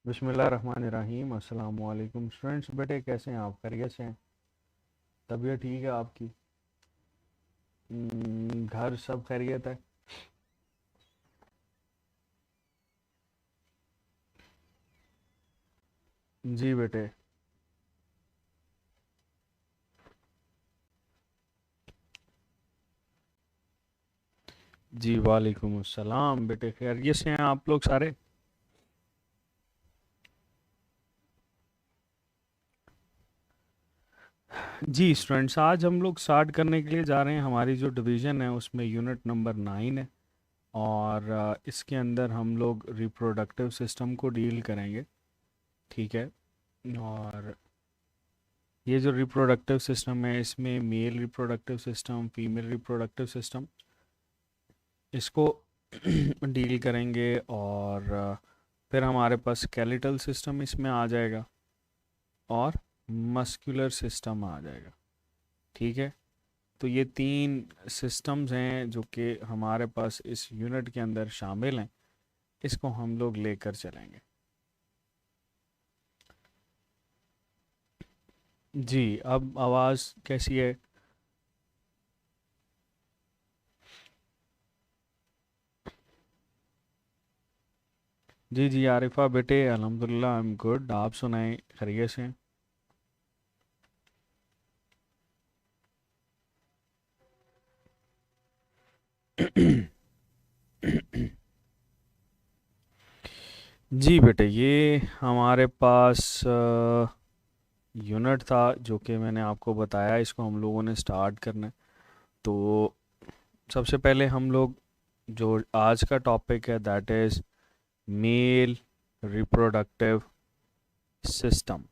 बिस्मिल्लाहिर्रहमानिर्रहीम। अस्सलाम वालेकुम स्टूडेंट्स। बेटे कैसे हैं आप? खैरियत से हैं? तबीयत ठीक है आपकी? घर सब खैरियत है? जी बेटे। जी वालेकुम अस्सलाम। बेटे खैरियत से हैं आप लोग सारे? जी स्टूडेंट्स, आज हम लोग स्टार्ट करने के लिए जा रहे हैं। हमारी जो डिवीज़न है उसमें यूनिट नंबर 9 है और इसके अंदर हम लोग रिप्रोडक्टिव सिस्टम को डील करेंगे। ठीक है। और ये जो रिप्रोडक्टिव सिस्टम है इसमें male reproductive system, female reproductive system, इसको डील करेंगे। और फिर हमारे पास स्केलेटल सिस्टम इसमें आ जाएगा और मस्कुलर सिस्टम आ जाएगा। ठीक है। तो ये तीन सिस्टम्स हैं जो कि हमारे पास इस यूनिट के अंदर शामिल हैं। इसको हम लोग लेकर चलेंगे। जी, अब आवाज़ कैसी है? जी जी आरिफा बेटे, अल्हम्दुलिल्लाह आई एम गुड। आप सुनाएं, खैरियत से हैं? जी बेटे, ये हमारे पास यूनिट था जो कि मैंने आपको बताया। इसको हम लोगों ने स्टार्ट करना है। तो सबसे पहले हम लोग, जो आज का टॉपिक है that is male reproductive system.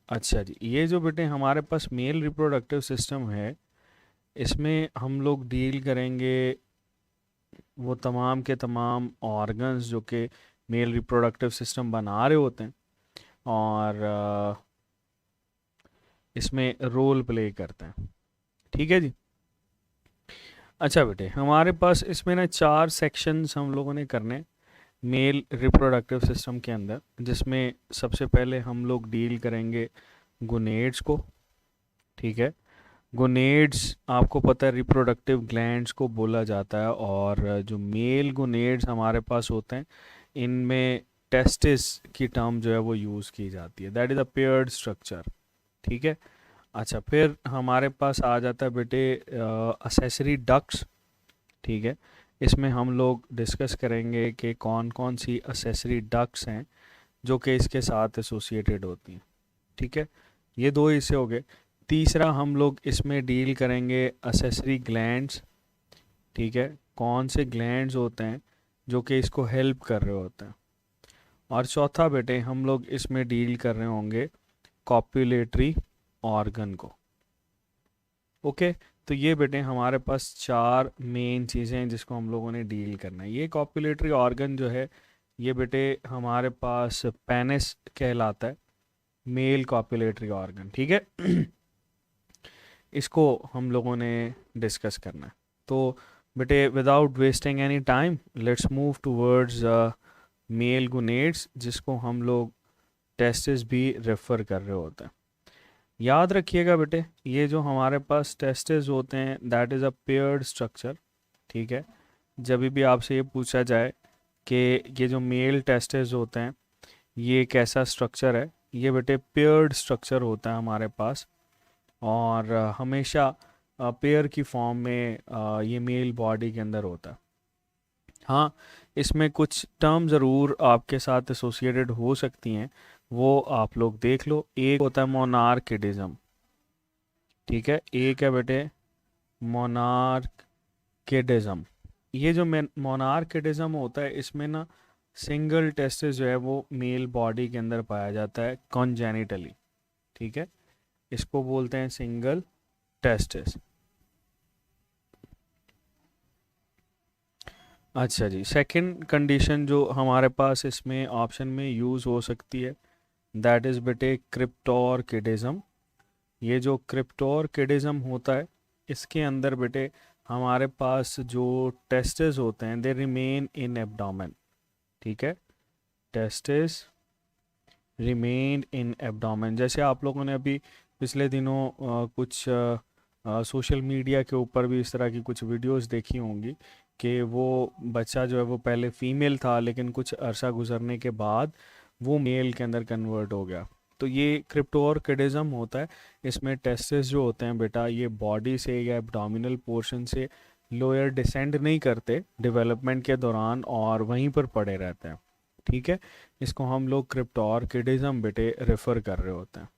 अच्छा जी, ये जो बेटे हमारे पास मेल रिप्रोडक्टिव सिस्टम है, इसमें हम लोग डील करेंगे वो तमाम के तमाम ऑर्गन्स जो कि मेल रिप्रोडक्टिव सिस्टम बना रहे होते हैं और इसमें रोल प्ले करते हैं। ठीक है जी। अच्छा बेटे, हमारे पास इसमें ना चार सेक्शंस हम लोगों ने करने मेल रिप्रोडक्टिव सिस्टम के अंदर, जिसमें सबसे पहले हम लोग डील करेंगे गोनेड्स को। ठीक है। गोनेड्स आपको पता है रिप्रोडक्टिव ग्लैंड्स को बोला जाता है। और जो मेल गोनेड्स हमारे पास होते हैं इनमें टेस्टिस की टर्म जो है वो यूज़ की जाती है। That is a paired structure. ठीक है। अच्छा, फिर हमारे पास आ जाता है बेटे असेसरी डक्ट्स। ठीक है। इसमें हम लोग डिस्कस करेंगे कि कौन कौन सी असेसरी डक्ट्स हैं जो कि इसके साथ एसोसिएटेड होती हैं। ठीक है। ये दो हिस्से हो गए। तीसरा हम लोग इसमें डील करेंगे असेसरी ग्लैंड्स। ठीक है। कौन से ग्लैंड्स होते हैं जो कि इसको हेल्प कर रहे होते हैं। और चौथा बेटे हम लोग इसमें डील कर रहे होंगे कॉप्युलेटरी ऑर्गन को। ओके। तो ये बेटे हमारे पास चार मेन चीज़ें हैं जिसको हम लोगों ने डील करना है। ये कॉप्युलेटरी ऑर्गन जो है ये बेटे हमारे पास पेनिस कहलाता है, मेल कॉप्युलेटरी ऑर्गन। ठीक है। इसको हम लोगों ने डिस्कस करना है। तो बेटे without wasting any time let's move towards male gonads, जिसको हम लोग टेस्टिस भी रेफर कर रहे होते हैं। याद रखिएगा बेटे, ये जो हमारे पास टेस्टिस होते हैं that is a paired structure. ठीक है। जब भी आपसे ये पूछा जाए कि ये जो मेल टेस्टिस होते हैं ये कैसा स्ट्रक्चर है, ये बेटे पेयर्ड स्ट्रक्चर होता है हमारे पास। और हमेशा पेयर की फॉर्म में ये मेल बॉडी के अंदर होता है। हाँ, इसमें कुछ टर्म ज़रूर आपके साथ एसोसिएटेड हो सकती हैं, वो आप लोग देख लो। एक होता है मोनार्किडिज्म। ठीक है। एक है बेटे मोनार्किडिज्म। ये जो मोनार्किडिज्म होता है इसमें ना सिंगल टेस्टिस जो है वो मेल बॉडी के अंदर पाया जाता है कॉन्जेनिटली। ठीक है। इसको बोलते हैं सिंगल टेस्टिस। अच्छा जी, सेकंड कंडीशन जो हमारे पास इसमें ऑप्शन में यूज़ हो सकती है दैट इज़ बेटे क्रिप्टोर्किडिज्म। ये जो क्रिप्टोर्किडिज्म होता है इसके अंदर बेटे हमारे पास जो टेस्टिस होते हैं दे रिमेन इन एब्डोमेन, ठीक है, टेस्टिस रिमेन इन एब्डोमेन। जैसे आप लोगों ने अभी पिछले दिनों कुछ सोशल मीडिया के ऊपर भी इस तरह की कुछ वीडियोस देखी होंगी कि वो बच्चा जो है वो पहले फीमेल था लेकिन कुछ अरसा गुजरने के बाद वो मेल के अंदर कन्वर्ट हो गया। तो ये क्रिप्टोर्किडिज्म होता है। इसमें टेस्टिस जो होते हैं बेटा ये बॉडी से या एब्डोमिनल पोर्शन से लोअर डिसेंड नहीं करते डेवलपमेंट के दौरान और वहीं पर पड़े रहते हैं, ठीक है। इसको हम लोग क्रिप्टोर्किडिज्म बेटे रेफर कर रहे होते हैं,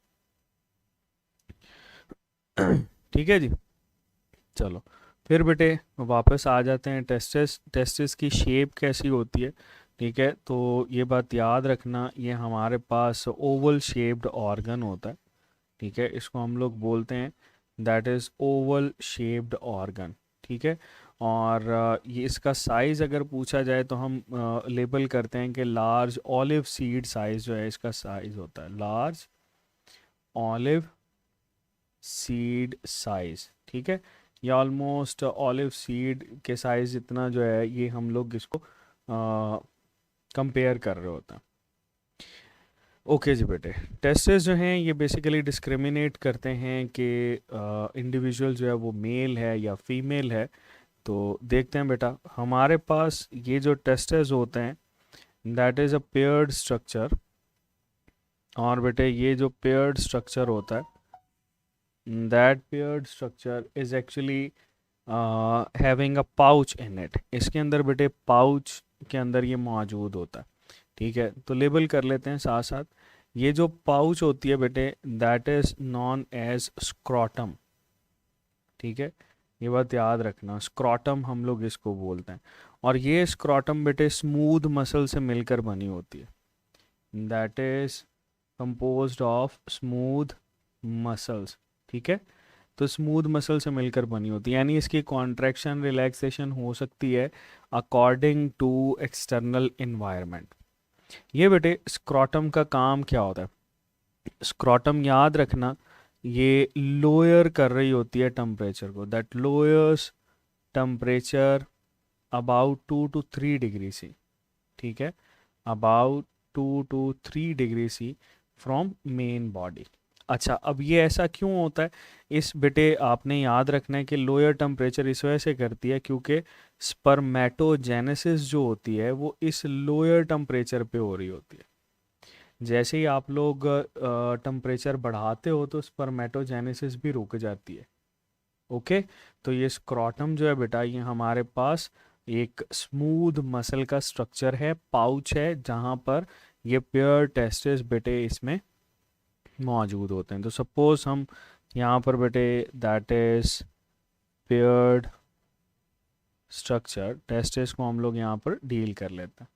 ठीक है जी। चलो फिर बेटे वापस आ जाते हैं। टेस्टिस, टेस्टिस की शेप कैसी होती है, ठीक है। तो ये बात याद रखना, ये हमारे पास ओवल शेप्ड ऑर्गन होता है, ठीक है। इसको हम लोग बोलते हैं that is Oval shaped organ, ठीक है। और ये इसका साइज़ अगर पूछा जाए तो हम लेबल करते हैं कि लार्ज ऑलिव सीड साइज़ जो है इसका साइज़ होता है, लार्ज ऑलिव सीड साइज़, ठीक है। ये ऑलमोस्ट ऑलिव सीड के साइज़ इतना जो है ये हम लोग इसको कंपेयर कर रहे होते हैं। ओके जी बेटे, टेस्टेस जो हैं ये बेसिकली डिस्क्रिमिनेट करते हैं कि इंडिविजुअल जो है वो मेल है या फीमेल है। तो देखते हैं बेटा, हमारे पास ये जो टेस्टेस होते हैं that is a paired structure. और बेटे ये जो पेयर्ड स्ट्रक्चर होता है that paired structure is actually having a pouch in it. इसके अंदर बेटे पाउच के अंदर ये मौजूद होता है, ठीक है। तो लेबल कर लेते हैं साथ साथ। ये जो पाउच होती है बेटे that is known as scrotum, ठीक है। ये बात याद रखना, स्क्रॉटम हम लोग इसको बोलते हैं। और ये स्क्रॉटम बेटे स्मूथ मसल से मिलकर बनी होती है, that is composed of smooth muscles, ठीक है। तो स्मूथ मसल से मिलकर बनी होती है, यानी इसकी कॉन्ट्रैक्शन रिलैक्सेशन हो सकती है अकॉर्डिंग टू एक्सटर्नल इन्वायरमेंट। ये बेटे स्क्रॉटम का काम क्या होता है, स्क्रॉटम याद रखना ये लोअर कर रही होती है टेम्परेचर को, that lowers temperature about 2 to 3 degree C, ठीक है, about 2 to 3 degree C from main body. अच्छा, अब ये ऐसा क्यों होता है, इस बेटे आपने याद रखना है कि लोअर टेम्परेचर इस वजह से करती है क्योंकि स्पर्मेटोजेनेसिस जो होती है वो इस लोअर टेम्परेचर पे हो रही होती है। जैसे ही आप लोग टेम्परेचर बढ़ाते हो तो स्पर्मेटोजेनेसिस भी रुक जाती है, ओके। तो ये स्क्रॉटम जो है बेटा ये हमारे पास एक स्मूथ मसल का स्ट्रक्चर है, पाउच है जहाँ पर ये पेयर टेस्टिस बेटे इसमें मौजूद होते हैं। तो सपोज हम यहाँ पर बेटे that is paired structure testis को हम लोग यहाँ पर डील कर लेते हैं।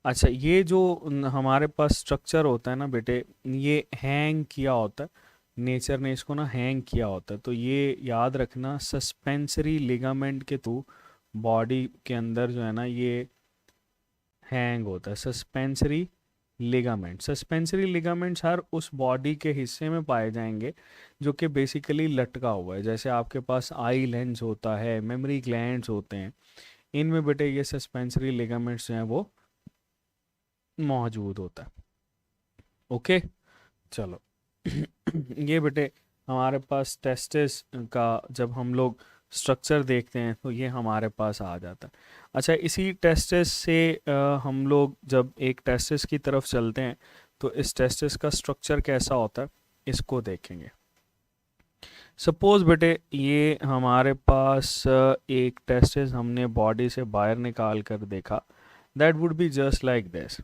अच्छा, ये जो हमारे पास स्ट्रक्चर होता है ना बेटे ये हैंग किया होता है, नेचर ने इसको ना हैंग किया होता है। तो ये याद रखना सस्पेंसरी लिगामेंट के थ्रू बॉडी के अंदर जो है ना ये हैंग होता है। सस्पेंसरी लिगामेंट, सस्पेंसरी लिगामेंट्स हर उस बॉडी के हिस्से में पाए जाएंगे जो कि बेसिकली लटका हुआ है। जैसे आपके पास आई लेंस होता है, मेमोरी ग्लैंड्स होते हैं, इनमें बेटे ये सस्पेंसरी लिगामेंट्स जो हैं वो मौजूद होता है, ओके। चलो ये बेटे हमारे पास टेस्टिस का जब हम लोग स्ट्रक्चर देखते हैं तो ये हमारे पास आ जाता है। अच्छा, इसी टेस्टिस से हम लोग जब एक टेस्टिस की तरफ चलते हैं तो इस टेस्टिस का स्ट्रक्चर कैसा होता है इसको देखेंगे। सपोज बेटे ये हमारे पास एक टेस्टिस हमने बॉडी से बाहर निकाल कर देखा, that would be just like this,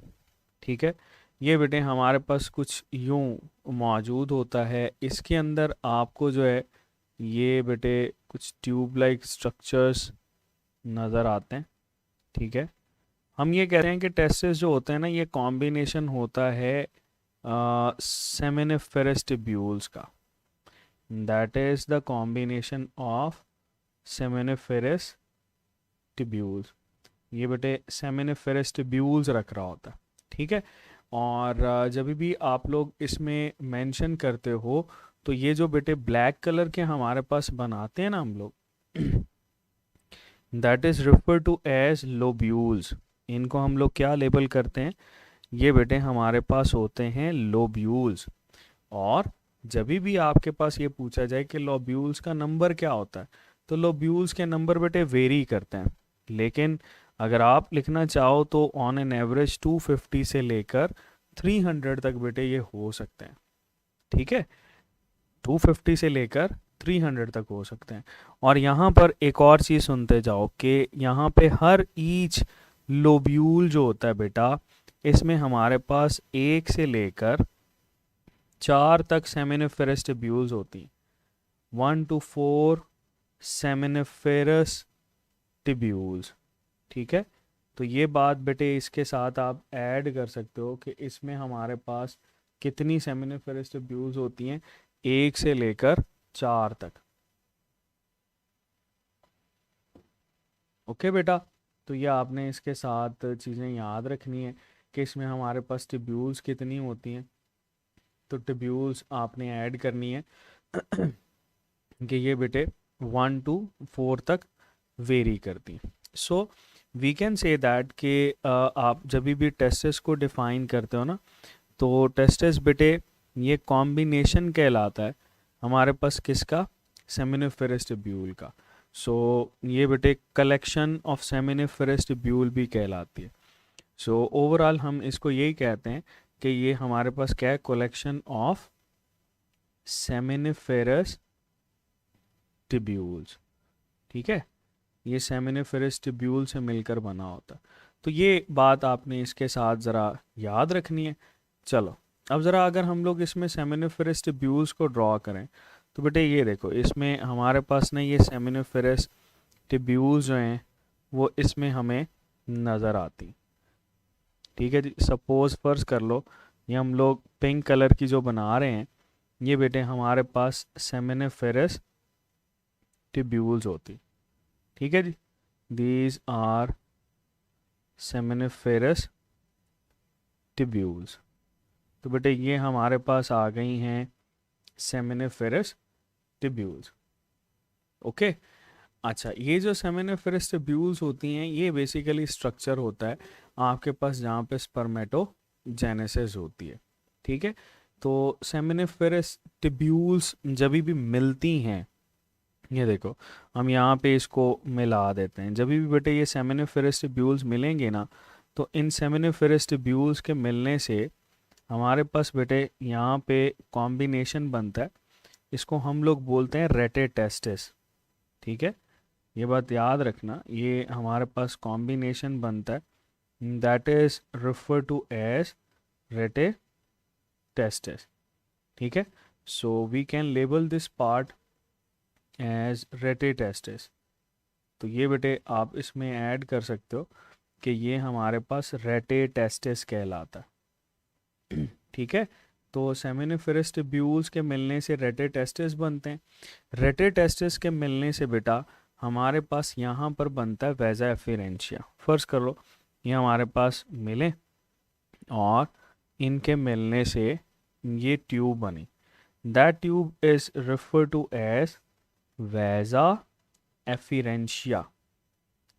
ठीक है। ये बेटे हमारे पास कुछ यूं मौजूद होता है, इसके अंदर आपको जो है ये बेटे कुछ ट्यूब लाइक स्ट्रक्चर्स नज़र आते हैं, ठीक है। हम ये कह रहे हैं कि टेस्टिस जो होते हैं ना ये कॉम्बिनेशन होता है सेमिनिफेरस ट्यूब्यूल्स का, that is the combination of seminiferous tubules. ये बेटे सेमिनिफेरस ट्यूब्यूल्स रख रहा होता है, ठीक है। और जब भी आप लोग इसमें मेंशन करते हो तो ये जो बेटे ब्लैक कलर के हमारे पास बनाते हैं ना हम लोग that is refer to as lobules. इनको हम लोग क्या लेबल करते हैं, ये बेटे हमारे पास होते हैं लोब्यूल्स। और जब भी आपके पास ये पूछा जाए कि लोब्यूल्स का नंबर क्या होता है, तो लोब्यूल्स के नंबर बेटे वेरी करते हैं। लेकिन अगर आप लिखना चाहो तो ऑन एन एवरेज 250 से लेकर 300 तक बेटे ये हो सकते हैं। ठीक है, 250 से लेकर 300 तक हो सकते हैं। और यहाँ पर एक और चीज़ सुनते जाओ कि यहाँ पे हर ईच लोब्यूल जो होता है बेटा, इसमें हमारे पास 1 से लेकर 4 तक सेमिनिफेरस ट्यूब्यूल्स होती हैं। 1 to 4 सेमिनिफेरस ट्यूब्यूल्स। ठीक है, तो ये बात बेटे इसके साथ आप ऐड कर सकते हो कि इसमें हमारे पास कितनी सेमिनिफेरस ट्यूब्यूल्स होती हैं, 1 से लेकर 4 तक। ओके बेटा, तो ये आपने इसके साथ चीज़ें याद रखनी है कि इसमें हमारे पास ट्यूब्यूल्स कितनी होती हैं। तो ट्यूब्यूल्स आपने ऐड करनी है कि ये बेटे 1 to 4 तक वेरी करती हैं। So we can say that कि आप जब भी टेस्टेस को डिफाइन करते हो ना, तो टेस्टेस बेटे ये कॉम्बिनेशन कहलाता है हमारे पास किसका, सेमिनिफेरस ट्यूब्यूल का। सो ये बेटे कलेक्शन ऑफ सेमिनिफेरस ट्यूब्यूल भी कहलाती है। सो ओवरऑल हम इसको यही कहते हैं कि ये हमारे पास क्या है, कलेक्शन ऑफ सेमिनिफेरस ट्यूब्यूल्स। ठीक है, ये सेमिनिफेरस ट्यूब्यूल से मिलकर बना होता है। तो ये बात आपने इसके साथ ज़रा याद रखनी है। चलो अब ज़रा अगर हम लोग इसमें सेमिनिफेरस ट्यूब्यूल्स को ड्रॉ करें, तो बेटे ये देखो इसमें हमारे पास ना ये सेमिनिफेरस ट्यूब्यूल्स जो हैं वो इसमें हमें नज़र आती। ठीक है जी, सपोज फर्ज कर लो ये हम लोग पिंक कलर की जो बना रहे हैं, ये बेटे हमारे पास सेमिनिफेरस ट्यूब्यूल्स होती। ठीक है जी, दीज आर सेमिनिफेरस ट्यूब्यूल्स। तो बेटे ये हमारे पास आ गई हैं सेमिनिफेरस ट्यूब्यूल्स। ओके, अच्छा ये जो सेमिनिफेरस ट्यूब्यूल्स होती हैं ये बेसिकली स्ट्रक्चर होता है आपके पास जहाँ पे स्पर्मेटोजेनेसिस होती है। ठीक है, तो सेमिनिफेरस ट्यूब्यूल्स जब भी मिलती हैं, ये देखो हम यहाँ पे इसको मिला देते हैं। जब भी बेटे ये सेमिनिफेरस ट्यूब्यूल्स मिलेंगे ना, तो इन सेमिनिफेरस ट्यूब्यूल्स के मिलने से हमारे पास बेटे यहाँ पे कॉम्बिनेशन बनता है, इसको हम लोग बोलते हैं रेटे टेस्टिस। ठीक है, ये बात याद रखना, ये हमारे पास कॉम्बिनेशन बनता है, that is refer to as rete testis. ठीक है, so we can label this part as rete testis. तो ये बेटे आप इसमें ऐड कर सकते हो कि ये हमारे पास रेटे टेस्टिस कहलाता है। ठीक है, तो सेमिनिफेरस ट्यूब्यूल्स के मिलने से रेटे टेस्टिस बनते हैं। रेटे टेस्टिस के मिलने से बेटा हमारे पास यहाँ पर बनता है वैजा एफिरेंशिया। फर्स्ट कर लो ये हमारे पास मिले और इनके मिलने से ये ट्यूब बनी, that tube is refer to as vasa efferentia.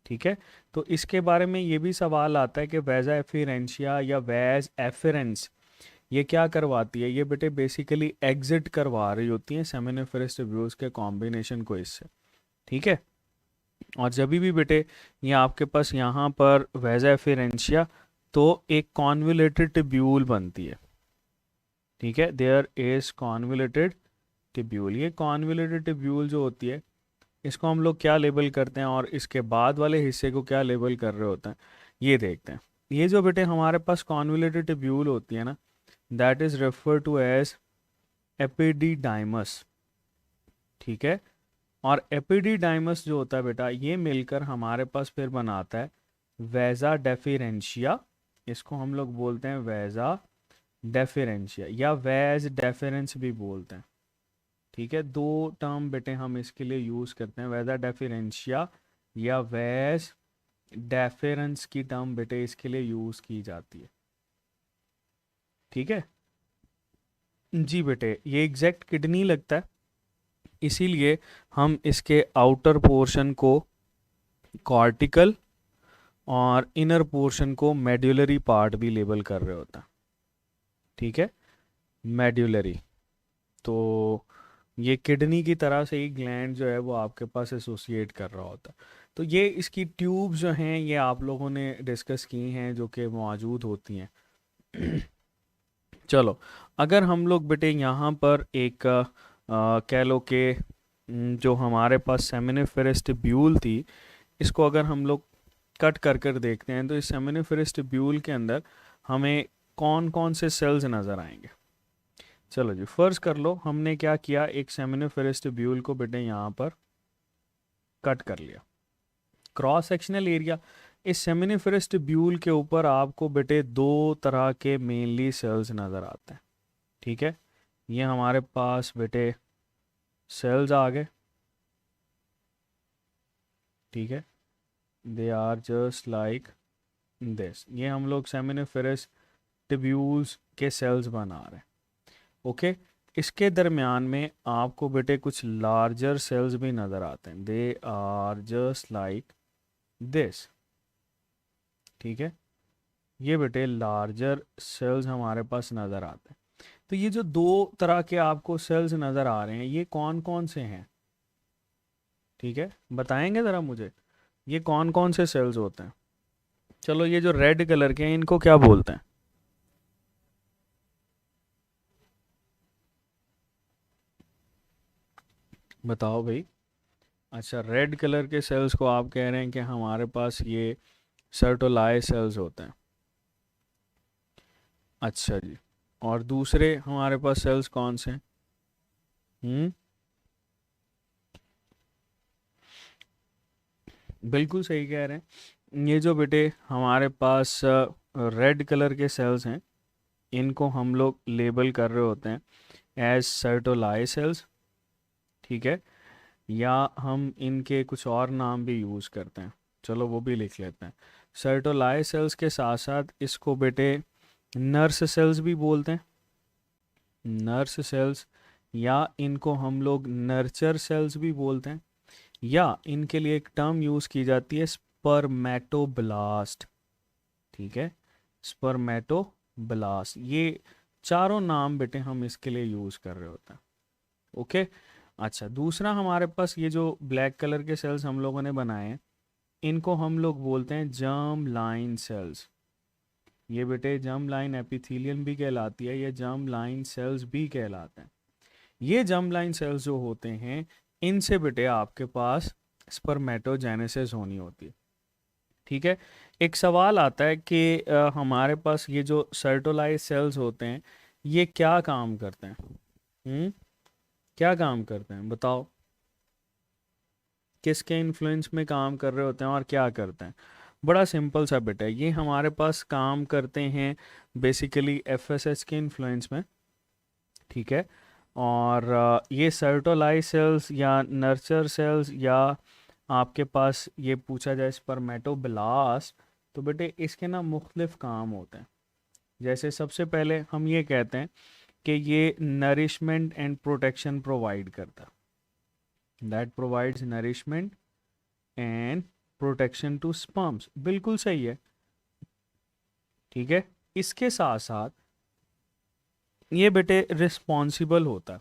ठीक है, तो इसके बारे में ये भी सवाल आता है कि वैजा एफिरेंशिया या वैज एफिरेंस ये क्या करवाती है। ये बेटे बेसिकली एग्जिट करवा रही होती हैं सेमिनिफेरस ट्यूब्यूल्स के कॉम्बिनेशन को इससे। ठीक है, और जब भी बेटे ये आपके पास यहाँ पर वैजा एफिरेंशिया तो एक कॉन्वुलेटेड ट्यूब्यूल बनती है। ठीक है, देयर इज कॉन्वुलेटेड ट्यूब्यूल। ये कॉन्वुलेटेड ट्यूब्यूल जो होती है इसको हम लोग क्या लेबल करते हैं और इसके बाद वाले हिस्से को क्या लेबल कर रहे होते हैं, ये देखते हैं। ये जो बेटे हमारे पास कॉन्वुलेटेड ट्यूब्यूल होती है ना, that is refer to as epididymis. ठीक है, और एपिडिडाइमस जो होता है बेटा ये मिलकर हमारे पास फिर बनाता है वैजा डेफिरेंशिया। इसको हम लोग बोलते हैं वैजा डेफिरेंशिया या वैज डेफिरेंस भी बोलते हैं। ठीक है, दो टर्म बेटे हम इसके लिए यूज़ करते हैं, वैजा डेफिरेंशिया या वैज डेफिरेंस की टर्म बेटे इसके लिए यूज़ की जाती है। ठीक है जी बेटे, ये एग्जैक्ट किडनी लगता है, इसीलिए हम इसके आउटर पोर्शन को कॉर्टिकल और इनर पोर्शन को मेड्यूलरी पार्ट भी लेबल कर रहे होता है। ठीक है, मेड्यूलरी। तो ये किडनी की तरह से ही ग्लैंड जो है वो आपके पास एसोसिएट कर रहा होता है। तो ये इसकी ट्यूब जो हैं ये आप लोगों ने डिस्कस की हैं, जो कि मौजूद होती हैं। चलो, अगर हम लोग बेटे यहाँ पर एक कह लो कि जो हमारे पास सेमिनिफेरस ट्यूब्यूल थी, इसको अगर हम लोग कट कर कर देखते हैं तो इस सेमिनिफेरस ट्यूब्यूल के अंदर हमें कौन कौन से सेल्स नज़र आएंगे। चलो जी, फर्ज कर लो हमने क्या किया, एक सेमिनिफेरस ट्यूब्यूल को बेटे यहाँ पर कट कर लिया। क्रॉस सेक्शनल एरिया, इस सेमिनिफेरस ट्यूब्यूल के ऊपर आपको बेटे दो तरह के मेनली सेल्स नज़र आते हैं। ठीक है, ये हमारे पास बेटे सेल्स आ गए। ठीक है, they are just like this, ये हम लोग सेमिनिफेरस ट्यूब्यूल्स के सेल्स बना रहे हैं। ओके, इसके दरमियान में आपको बेटे कुछ लार्जर सेल्स भी नज़र आते हैं, they are just like this. ठीक है, ये बेटे लार्जर सेल्स हमारे पास नज़र आते हैं। तो ये जो दो तरह के आपको सेल्स नज़र आ रहे हैं ये कौन कौन से हैं? ठीक है, बताएंगे ज़रा मुझे, ये कौन कौन से सेल्स होते हैं? चलो, ये जो रेड कलर के हैं इनको क्या बोलते हैं? बताओ भाई। अच्छा, रेड कलर के सेल्स को आप कह रहे हैं कि हमारे पास ये सर्टोलाइ सेल्स होते हैं। अच्छा जी, और दूसरे हमारे पास सेल्स कौन से हैं? हम्म, बिल्कुल सही कह रहे हैं। ये जो बेटे हमारे पास रेड कलर के सेल्स हैं इनको हम लोग लेबल कर रहे होते हैं एज सर्टोलाइ सेल्स। ठीक है, या हम इनके कुछ और नाम भी यूज़ करते हैं, चलो वो भी लिख लेते हैं। सर्टोलाइ सेल्स के साथ साथ इसको बेटे नर्स सेल्स भी बोलते हैं, नर्स सेल्स, या इनको हम लोग नर्चर सेल्स भी बोलते हैं, या इनके लिए एक टर्म यूज़ की जाती है स्पर्मेटोब्लास्ट। ठीक है, स्पर्मेटोब्लास्ट, ये चारों नाम बेटे हम इसके लिए यूज़ कर रहे होते हैं। ओके, अच्छा, दूसरा हमारे पास ये जो ब्लैक कलर के सेल्स हम लोगों ने बनाए हैं इनको हम लोग बोलते हैं जर्म लाइन सेल्स। ये बेटे जर्म लाइन एपिथेलियम भी कहलाती है, ये जर्म लाइन सेल्स भी कहलाते हैं। ये जर्म लाइन सेल्स जो होते हैं इनसे बेटे आपके पास स्पर्मेटोजेनेसिस होनी होती है। ठीक है, एक सवाल आता है कि हमारे पास ये जो सर्टोलाइज सेल्स होते हैं ये क्या काम करते हैं? क्या काम करते हैं बताओ, किसके इन्फ्लुएंस में काम कर रहे होते हैं और क्या करते हैं? बड़ा सिंपल सा बेटा है, ये हमारे पास काम करते हैं बेसिकली एफएसएच के इन्फ्लुएंस में। ठीक है, और ये सर्टोलाई सेल्स या नर्चर सेल्स, या आपके पास ये पूछा जाए स्पर्मेटोब्लास्ट, तो बेटे इसके ना मुख्तलिफ काम होते हैं। जैसे सबसे पहले हम ये कहते हैं कि ये नरिशमेंट एंड प्रोटेक्शन प्रोवाइड करता है, that provides nourishment and protection to sperms, बिल्कुल सही है। ठीक है, इसके साथ साथ ये बेटे रिस्पॉन्सिबल होता है,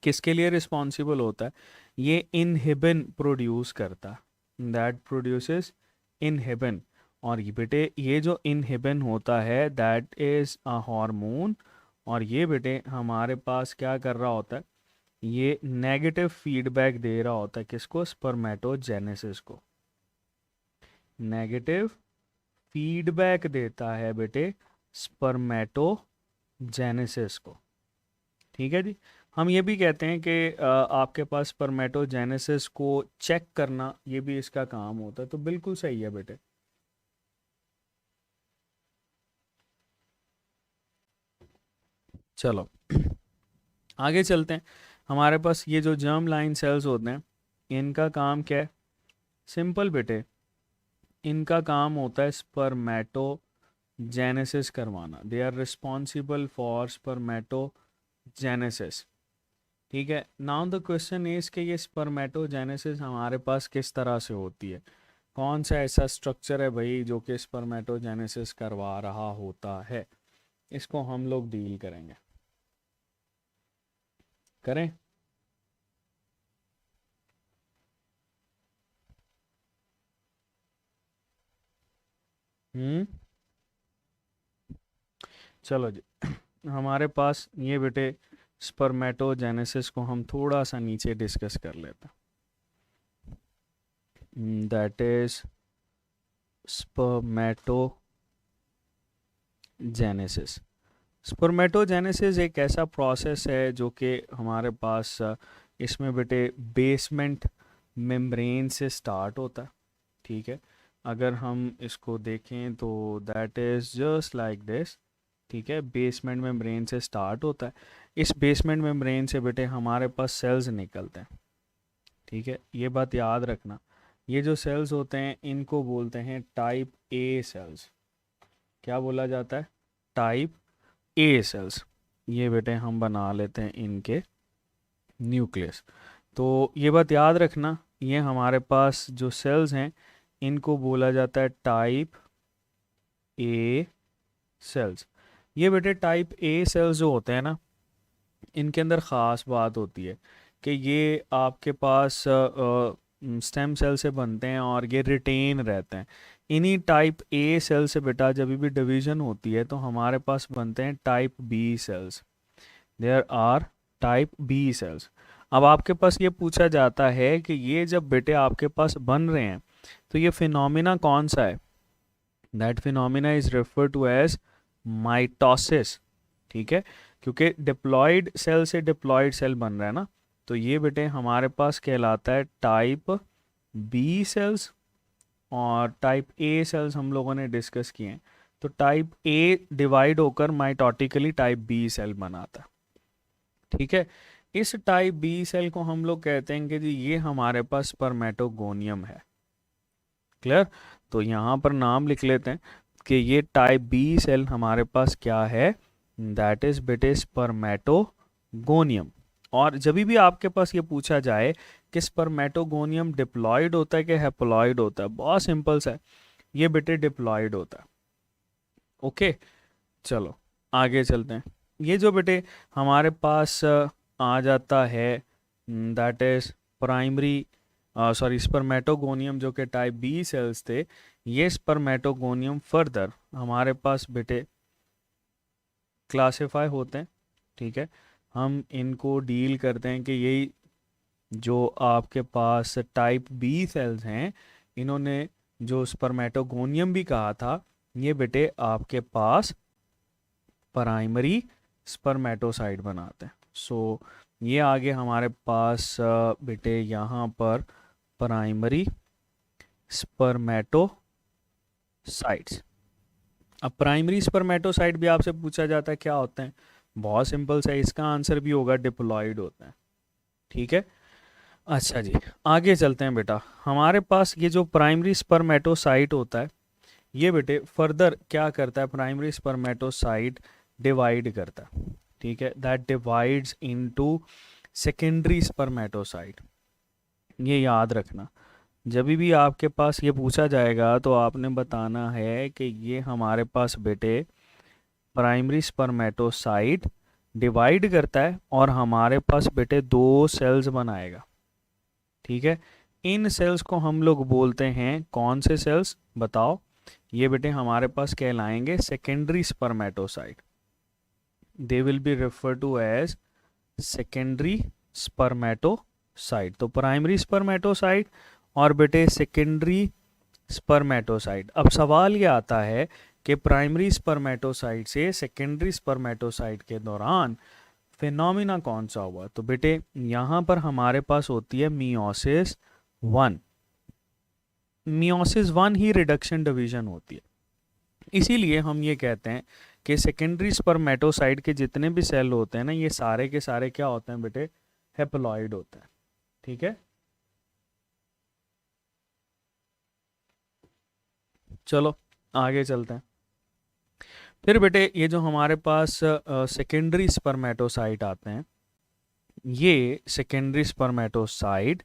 किसके लिए रिस्पॉन्सिबल होता है? ये इनहिबिन प्रोड्यूस करता है, दैट प्रोड्यूसेस इनहिबिन। और ये बेटे ये जो इनहिबिन होता है दैट इज अ हार्मोन, और ये बेटे हमारे पास क्या कर रहा होता है, ये नेगेटिव फीडबैक दे रहा होता है किसको? स्पर्मेटोजेनेसिस को, नेगेटिव फीडबैक देता है बेटे स्पर्मेटोजेनेसिस को। ठीक है जी, हम ये भी कहते हैं कि आपके पास स्पर्मेटोजेनेसिस को चेक करना ये भी इसका काम होता है, तो बिल्कुल सही है बेटे। चलो आगे चलते हैं। हमारे पास ये जो जर्म लाइन सेल्स होते हैं इनका काम क्या है? सिंपल बेटे, इनका काम होता है स्पर्मेटोजेनेसिस करवाना, they are responsible for spermatogenesis. ठीक है, नाउ द क्वेश्चन इज कि ये स्पर्मेटोजेनेसिस हमारे पास किस तरह से होती है? कौन सा ऐसा स्ट्रक्चर है भाई जो कि स्पर्मेटोजेनेसिस करवा रहा होता है, इसको हम लोग डील करेंगे। करें? हम्म, चलो जी। हमारे पास ये बेटे स्पर्मेटोजेनेसिस को हम थोड़ा सा नीचे डिस्कस कर लेते हैं। That is spermatogenesis. स्पर्मेटोजेनेसिस एक ऐसा प्रोसेस है जो कि हमारे पास इसमें बेटे बेसमेंट मेम्ब्रेन से स्टार्ट होता है। ठीक है, अगर हम इसको देखें तो that is just like this. ठीक है, बेसमेंट मेम्ब्रेन से स्टार्ट होता है। इस बेसमेंट मेम्ब्रेन से बेटे हमारे पास सेल्स निकलते हैं। ठीक है, ये बात याद रखना, ये जो सेल्स होते हैं इनको बोलते हैं टाइप ए सेल्स। क्या बोला जाता है? Type A cells. ये बेटे हम बना लेते हैं इनके न्यूक्लियस। तो ये बात याद रखना, ये हमारे पास जो सेल्स हैं इनको बोला जाता है टाइप ए सेल्स। ये बेटे टाइप ए सेल्स जो होते हैं ना, इनके अंदर ख़ास बात होती है कि ये आपके पास स्टेम सेल से बनते हैं और ये रिटेन रहते हैं। इन्हीं टाइप ए सेल से बेटा जब भी डिवीजन होती है तो हमारे पास बनते हैं type B cells. There are type B cells. अब आपके पास ये पूछा जाता है कि ये जब बेटे आपके पास बन रहे हैं तो ये फिनोमिना कौन सा है? That phenomena is refer to as mitosis. ठीक है, क्योंकि डिप्लॉयड सेल से डिप्लॉयड सेल बन रहा है ना, तो ये बेटे हमारे पास कहलाता है टाइप बी सेल्स। और टाइप ए सेल्स हम लोगों ने डिस्कस किए हैं, तो टाइप ए डिवाइड होकर माइटोटिकली टाइप बी सेल बनाता है। ठीक है, इस टाइप बी सेल को हम लोग कहते हैं कि जी ये हमारे पास स्पर्मेटोगोनियम है। क्लियर? तो यहाँ पर नाम लिख लेते हैं कि ये टाइप बी सेल हमारे पास क्या है? दैट इज बेटे स्पर्मेटोगोनियम। और जब भी आपके पास ये पूछा जाए कि स्पर्मेटोगोनियम डिप्लॉयड होता है कि हैप्लॉयड होता है, बहुत सिंपल सा है, ये बेटे डिप्लॉयड होता है। ओके, चलो आगे चलते हैं। ये जो बेटे हमारे पास आ जाता है, दैट इज प्राइमरी स्पर्मेटोगोनियम जो कि टाइप बी सेल्स थे। ये स्पर्मेटोगोनियम फर्दर हमारे पास बेटे क्लासिफाई होते हैं। ठीक है, हम इनको डील करते हैं कि यही जो आपके पास टाइप बी सेल्स हैं, इन्होंने जो स्पर्मेटोगोनियम भी कहा था, ये बेटे आपके पास प्राइमरी स्पर्मेटोसाइट बनाते हैं। सो ये आगे हमारे पास बेटे यहाँ पर प्राइमरी स्पर्मेटोसाइट्स। अब प्राइमरी स्पर्मेटोसाइट भी आपसे पूछा जाता है क्या होते हैं? बहुत सिंपल सा, इसका आंसर भी होगा डिप्लॉयड होता है। ठीक है, अच्छा जी आगे चलते हैं बेटा। हमारे पास ये जो प्राइमरी स्पर्मेटोसाइट होता है, ये बेटे फर्दर क्या करता है? प्राइमरी स्पर्मेटोसाइट डिवाइड करता है। ठीक है, that divides into secondary spermatocyte. ये याद रखना, जब भी आपके पास ये पूछा जाएगा तो आपने बताना है कि ये हमारे पास बेटे प्राइमरी स्पर्मेटोसाइट डिवाइड करता है और हमारे पास बेटे दो सेल्स बनाएगा। ठीक है, इन सेल्स को हम लोग बोलते हैं कौन से सेल्स बताओ? ये बेटे हमारे पास कहलाएंगे secondary spermatocyte. They will be refer to as secondary spermatocyte. तो प्राइमरी स्पर्मेटोसाइट और बेटे सेकेंडरी स्पर्मेटोसाइट। अब सवाल ये आता है कि प्राइमरी स्पर्मेटोसाइट से सेकेंडरी स्पर्मेटोसाइट के दौरान फिनोमिना कौन सा हुआ? तो बेटे यहाँ पर हमारे पास होती है मियोसिस वन। मियोसिस वन ही रिडक्शन डिवीजन होती है। इसीलिए हम ये कहते हैं कि सेकेंडरी स्पर्मेटोसाइट के जितने भी सेल होते हैं ना, ये सारे के सारे क्या होते हैं बेटे? हैप्लॉइड होते हैं। ठीक है, चलो आगे चलते हैं। फिर बेटे ये जो हमारे पास सेकेंडरी स्पर्मेटोसाइट आते हैं, ये सेकेंडरी स्पर्मेटोसाइट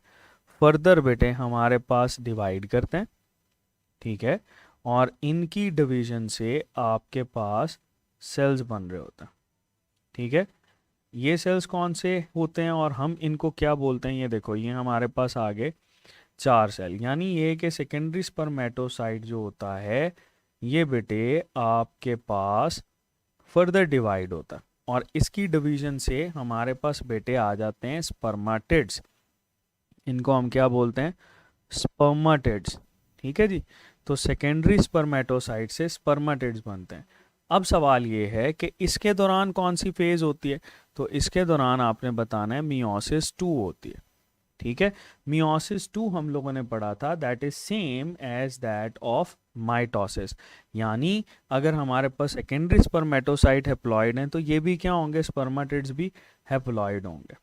फर्दर बेटे हमारे पास डिवाइड करते हैं। ठीक है, और इनकी डिवीजन से आपके पास सेल्स बन रहे होते हैं। ठीक है, ये सेल्स कौन से होते हैं और हम इनको क्या बोलते हैं, ये देखो, ये हमारे पास आगे 4 सेल, यानी ये कि सेकेंडरी स्पर्मेटोसाइट जो होता है ये बेटे आपके पास फर्दर डिवाइड होता है, और इसकी डिवीजन से हमारे पास बेटे आ जाते हैं स्पर्माटिड्स। इनको हम क्या बोलते हैं, स्पर्माटिड्स। ठीक है जी, तो सेकेंडरी स्पर्मेटोसाइट से स्पर्माटिड्स बनते हैं। अब सवाल ये है कि इसके दौरान कौन सी फेज होती है, तो इसके दौरान आपने बताना है मियोसिस 2 होती है। ठीक है, मियोसिस 2 हम लोगों ने पढ़ा था, that is same as that of mitosis, यानी अगर हमारे पास सेकेंडरी स्पर्मेटोसाइट हैप्लॉइड हैं तो ये भी क्या होंगे, स्पर्माटिड्स भी हैप्लॉइड होंगे।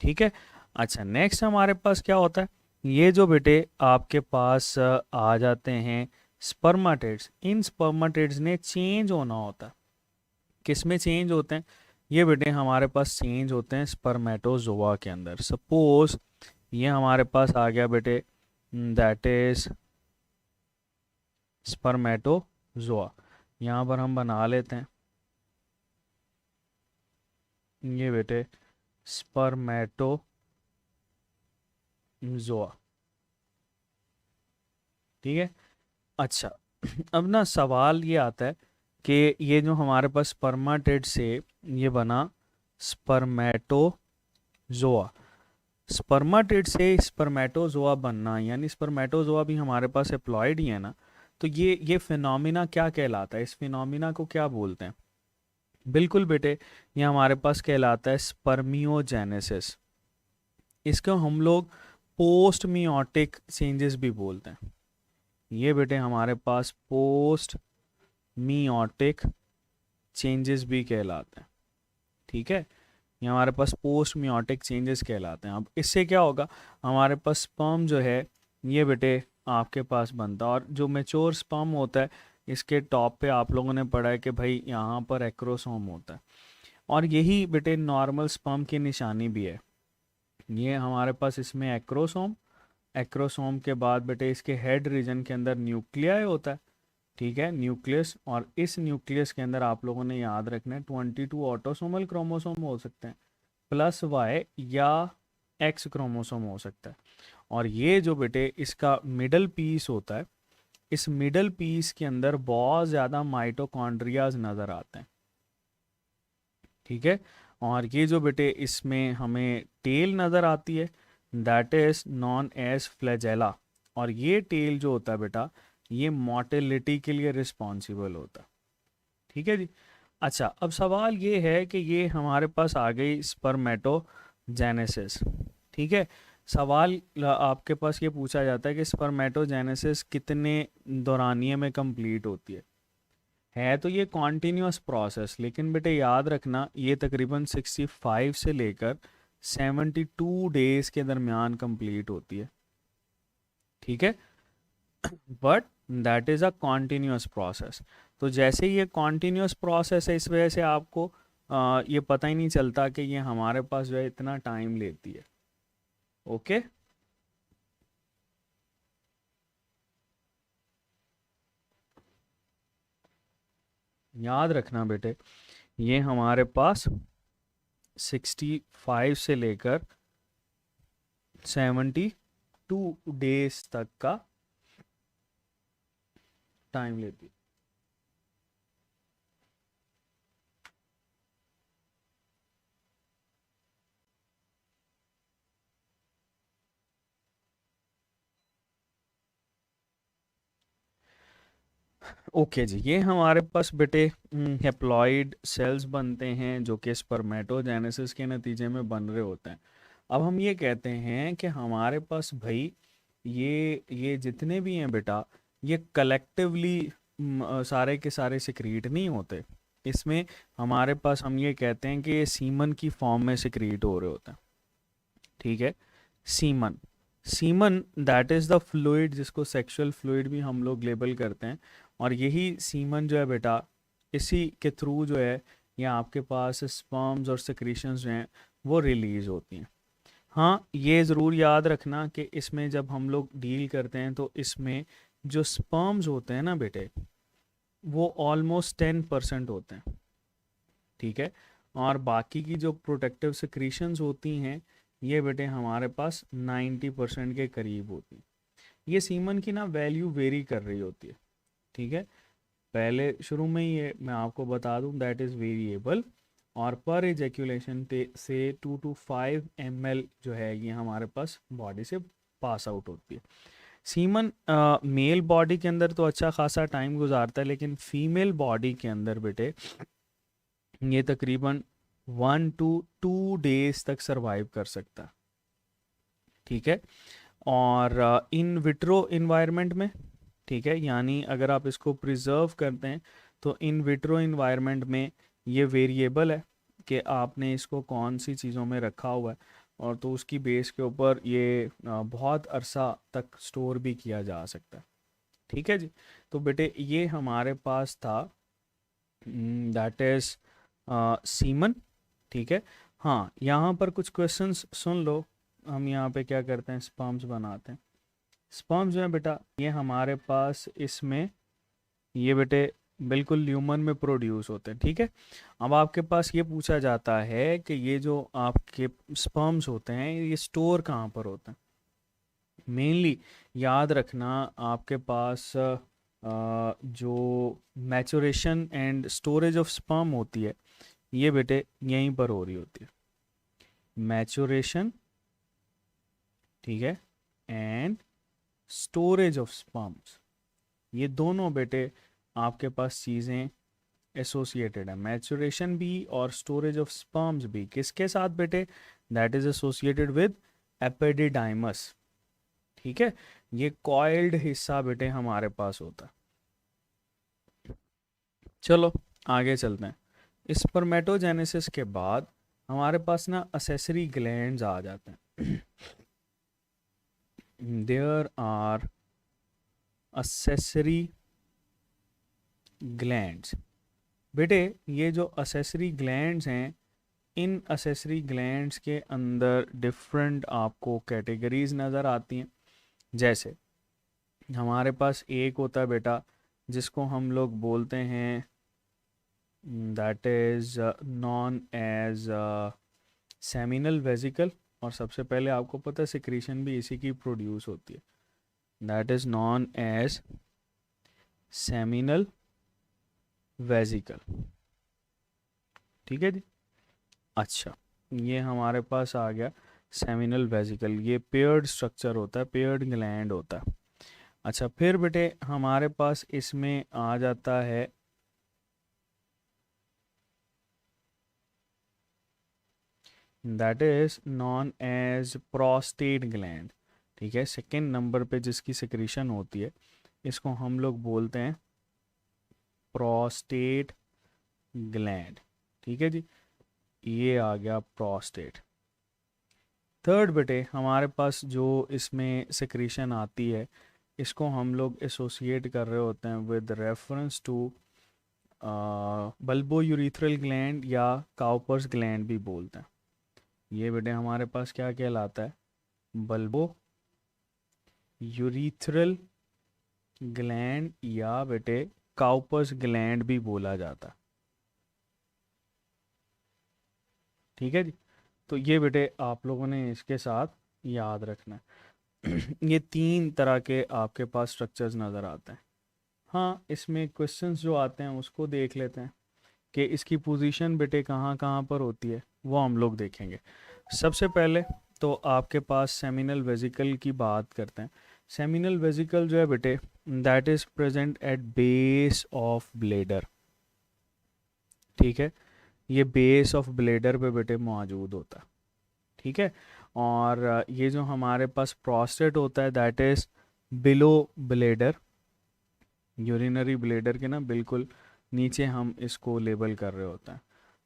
ठीक है, अच्छा नेक्स्ट हमारे पास क्या होता है, ये जो बेटे आपके पास आ जाते हैं स्पर्माटिड्स, इन स्पर्माटिड्स ने चेंज होना होता है। किस में चेंज होते हैं, ये बेटे हमारे पास चेंज होते हैं स्पर्मेटोजोआ के अंदर। सपोज ये हमारे पास आ गया बेटे, दैट इज स्पर्मेटोजोआ, यहाँ पर हम बना लेते हैं ये बेटे स्पर्मेटोजोआ। ठीक है, अच्छा अब ना सवाल ये आता है कि ये जो हमारे पास स्पर्माटिड से ये बना स्पर्मेटोजोआ, स्पर्माटिड से स्पर्मेटोजोआ बनना, यानी स्पर्मेटोजोआ भी हमारे पास एप्लॉयड ही है ना, तो ये फिनोमिना क्या कहलाता है, इस फिनोमिना को क्या बोलते हैं, बिल्कुल बेटे ये हमारे पास कहलाता है स्पर्मियोजेनेसिस। इसको हम लोग पोस्ट मियोटिक चेंजेस भी बोलते हैं। ये बेटे हमारे पास पोस्ट मियोटिक चेंजेस भी कहलाते हैं। ठीक है, ये हमारे पास पोस्ट मियोटिक चेंजेस कहलाते हैं। अब इससे क्या होगा, हमारे पास स्पर्म जो है ये बेटे आपके पास बनता है, और जो मैच्योर स्पर्म होता है इसके टॉप पे आप लोगों ने पढ़ा है कि भाई यहाँ पर एक्रोसोम होता है, और यही बेटे नॉर्मल स्पर्म की निशानी भी है। ये हमारे पास इसमें एक्रोसोम, एक्रोसोम के बाद बेटे इसके हेड रीजन के अंदर न्यूक्लियाई होता है। ठीक है, न्यूक्लियस, और इस न्यूक्लियस के अंदर आप लोगों ने याद रखना है 22 ऑटोसोमल क्रोमोसोम हो सकते हैं, प्लस वाई या एक्स क्रोमोसोम हो सकता है। और ये जो बेटे इसका मिडल पीस होता है, इस मिडल पीस के अंदर बहुत ज़्यादा माइटोकॉन्ड्रियाज नज़र आते हैं। ठीक है, और ये जो बेटे इसमें हमें टेल नज़र आती है, that is known as flagella, और ये टेल जो होता है बेटा ये मोटिलिटी के लिए रिस्पॉन्सिबल होता है। ठीक है जी, अच्छा अब सवाल ये है कि ये हमारे पास आ गई स्पर्मेटोजेनेसिस। ठीक है, सवाल आपके पास ये पूछा जाता है कि स्पर्मेटोजेनेसिस कितने दौरानिये में कंप्लीट होती है तो ये कॉन्टीन्यूअस प्रोसेस, लेकिन बेटे याद रखना ये तकरीबन 65 से लेकर 72 डेज के दरमियान कंप्लीट होती है। ठीक है, but that is a continuous process. तो जैसे ये कॉन्टीन्यूअस प्रोसेस है, इस वजह से आपको ये पता ही नहीं चलता कि ये हमारे पास जो है इतना टाइम लेती है। ओके, याद रखना बेटे ये हमारे पास 65 से लेकर 72 डेज तक का टाइम लेती है। ओके जी, ये हमारे पास बेटे हेप्लॉइड सेल्स बनते हैं जो कि स्पर्मेटोजेनेसिस के नतीजे में बन रहे होते हैं। अब हम ये कहते हैं कि हमारे पास भाई ये जितने भी हैं बेटा ये कलेक्टिवली सारे के सारे सिक्रीट नहीं होते। इसमें हमारे पास हम ये कहते हैं कि ये सीमन की फॉर्म में सिक्रीट हो रहे होते हैं। ठीक है, semen, semen that is the fluid जिसको सेक्सुअल फ्लूइड भी हम लोग लेबल करते हैं, और यही सीमन जो है बेटा इसी के थ्रू जो है ये आपके पास स्पर्म्स और सेक्रीशंस जो हैं वो रिलीज होती हैं। हाँ, ये ज़रूर याद रखना कि इसमें जब हम लोग डील करते हैं तो इसमें जो स्पर्म्स होते हैं ना बेटे, वो ऑलमोस्ट 10% होते हैं, ठीक है। और बाकी की जो प्रोटेक्टिव सिक्रीशंस होती हैं, ये बेटे हमारे पास 90% के करीब होती हैं। ये सीमन की ना वैल्यू वेरी कर रही होती है, ठीक है। पहले शुरू में ही ये मैं आपको बता दूं, दैट इज़ वेरिएबल, और पर एजेकुलेशन से 2 to 5 ml जो है ये हमारे पास बॉडी से पास आउट होती है। सीमन मेल बॉडी के अंदर तो अच्छा खासा टाइम गुजारता है, लेकिन फीमेल बॉडी के अंदर बेटे ये तकरीबन 1 to 2 days तक सरवाइव कर सकता है, ठीक है। और इन विट्रो इन्वायरमेंट में, ठीक है, यानी अगर आप इसको प्रिजर्व करते हैं तो इन विट्रो इन्वायरमेंट में ये वेरिएबल है कि आपने इसको कौन सी चीज़ों में रखा हुआ है, और तो उसकी बेस के ऊपर ये बहुत अरसा तक स्टोर भी किया जा सकता है, ठीक है जी। तो बेटे ये हमारे पास था, दैट इज़ सीमन, ठीक है। हाँ, यहाँ पर कुछ क्वेश्चंस सुन लो। हम यहाँ पे क्या करते हैं, स्पर्म्स बनाते हैं। स्पर्म्स जो है बेटा, ये हमारे पास इसमें ये बेटे बिल्कुल ल्यूमन में प्रोड्यूस होते हैं, ठीक है। अब आपके पास ये पूछा जाता है कि ये जो आपके स्पर्म्स होते हैं ये स्टोर कहाँ पर होते हैं। मेनली याद रखना, आपके पास जो maturation and storage of sperm होती है, ये बेटे यहीं पर हो रही होती है, मैचुरेशन, ठीक है, एंड स्टोरेज ऑफ स्पर्म्स। ये दोनों बेटे आपके पास चीज़ें एसोसिएटेड है, मैचुरेशन भी और स्टोरेज ऑफ स्पर्म्स भी। किसके साथ बेटे, that is associated with epididymis, ठीक है। ये कॉइल्ड हिस्सा बेटे हमारे पास होता है। चलो आगे चलते हैं। स्पर्मेटोजेनेसिस के बाद हमारे पास ना असेसरी ग्लैंड्स आ जाते हैं। There are accessory glands. बेटे ये जो असेसरी ग्लैंड्स हैं, इन असेसरी ग्लैंड्स के अंदर डिफरेंट आपको कैटेगरीज नज़र आती हैं। जैसे हमारे पास एक होता है बेटा जिसको हम लोग बोलते हैं, that is known as seminal vesicle, और सबसे पहले आपको पता है सिक्रीशन भी इसी की प्रोड्यूस होती है, that is known as seminal vesicle, ठीक है जी। अच्छा, ये हमारे पास आ गया सेमिनल वेजिकल, ये पेयर्ड स्ट्रक्चर होता है, पेयर्ड ग्लैंड होता है। अच्छा, फिर बेटे हमारे पास इसमें आ जाता है that is known as prostate gland, ठीक है। सेकेंड नंबर पे जिसकी सिक्रीशन होती है, इसको हम लोग बोलते हैं प्रोस्टेट ग्लैंड, ठीक है जी। ये आ गया प्रोस्टेट। थर्ड बेटे हमारे पास जो इसमें सिक्रीशन आती है, इसको हम लोग एसोसिएट कर रहे होते हैं with reference to bulbourethral gland, या काउपर्स ग्लैंड भी बोलते हैं। ये बेटे हमारे पास क्या कहलाता है, बल्बो यूरिथ्रल ग्लैंड, या बेटे काउपर्स ग्लैंड भी बोला जाता है, ठीक है जी। तो ये बेटे आप लोगों ने इसके साथ याद रखना है। ये तीन तरह के आपके पास स्ट्रक्चर्स नज़र आते हैं। हाँ, इसमें क्वेश्चंस जो आते हैं उसको देख लेते हैं कि इसकी पोजीशन बेटे कहाँ कहाँ पर होती है, वो हम लोग देखेंगे। सबसे पहले तो आपके पास सेमिनल वेजिकल की बात करते हैं। सेमिनल वेजिकल जो है बेटे, that is present at base of bladder, ठीक है। ये बेस ऑफ ब्लेडर पे बेटे मौजूद होता है, ठीक है। और ये जो हमारे पास प्रोस्टेट होता है, that is below bladder, urinary bladder के ना बिल्कुल नीचे हम इसको लेबल कर रहे होते हैं।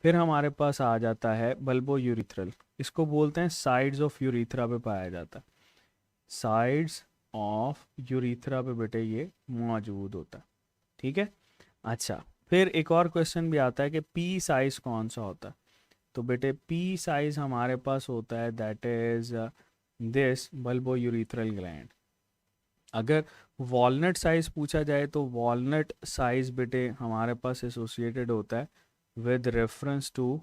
फिर हमारे पास आ जाता है बल्बो यूरिथ्रल, इसको बोलते हैं साइड्स ऑफ यूरिथ्रा पे पाया जाता है, साइड्स ऑफ यूरिथ्रा पे बेटे ये मौजूद होता है, ठीक है। अच्छा, फिर एक और क्वेश्चन भी आता है कि पी साइज कौन सा होता है। तो बेटे पी साइज हमारे पास होता है, that is this bulbo urethral gland. अगर वॉलनट साइज पूछा जाए तो वॉलनट साइज बेटे हमारे पास एसोसिएटेड होता है with reference to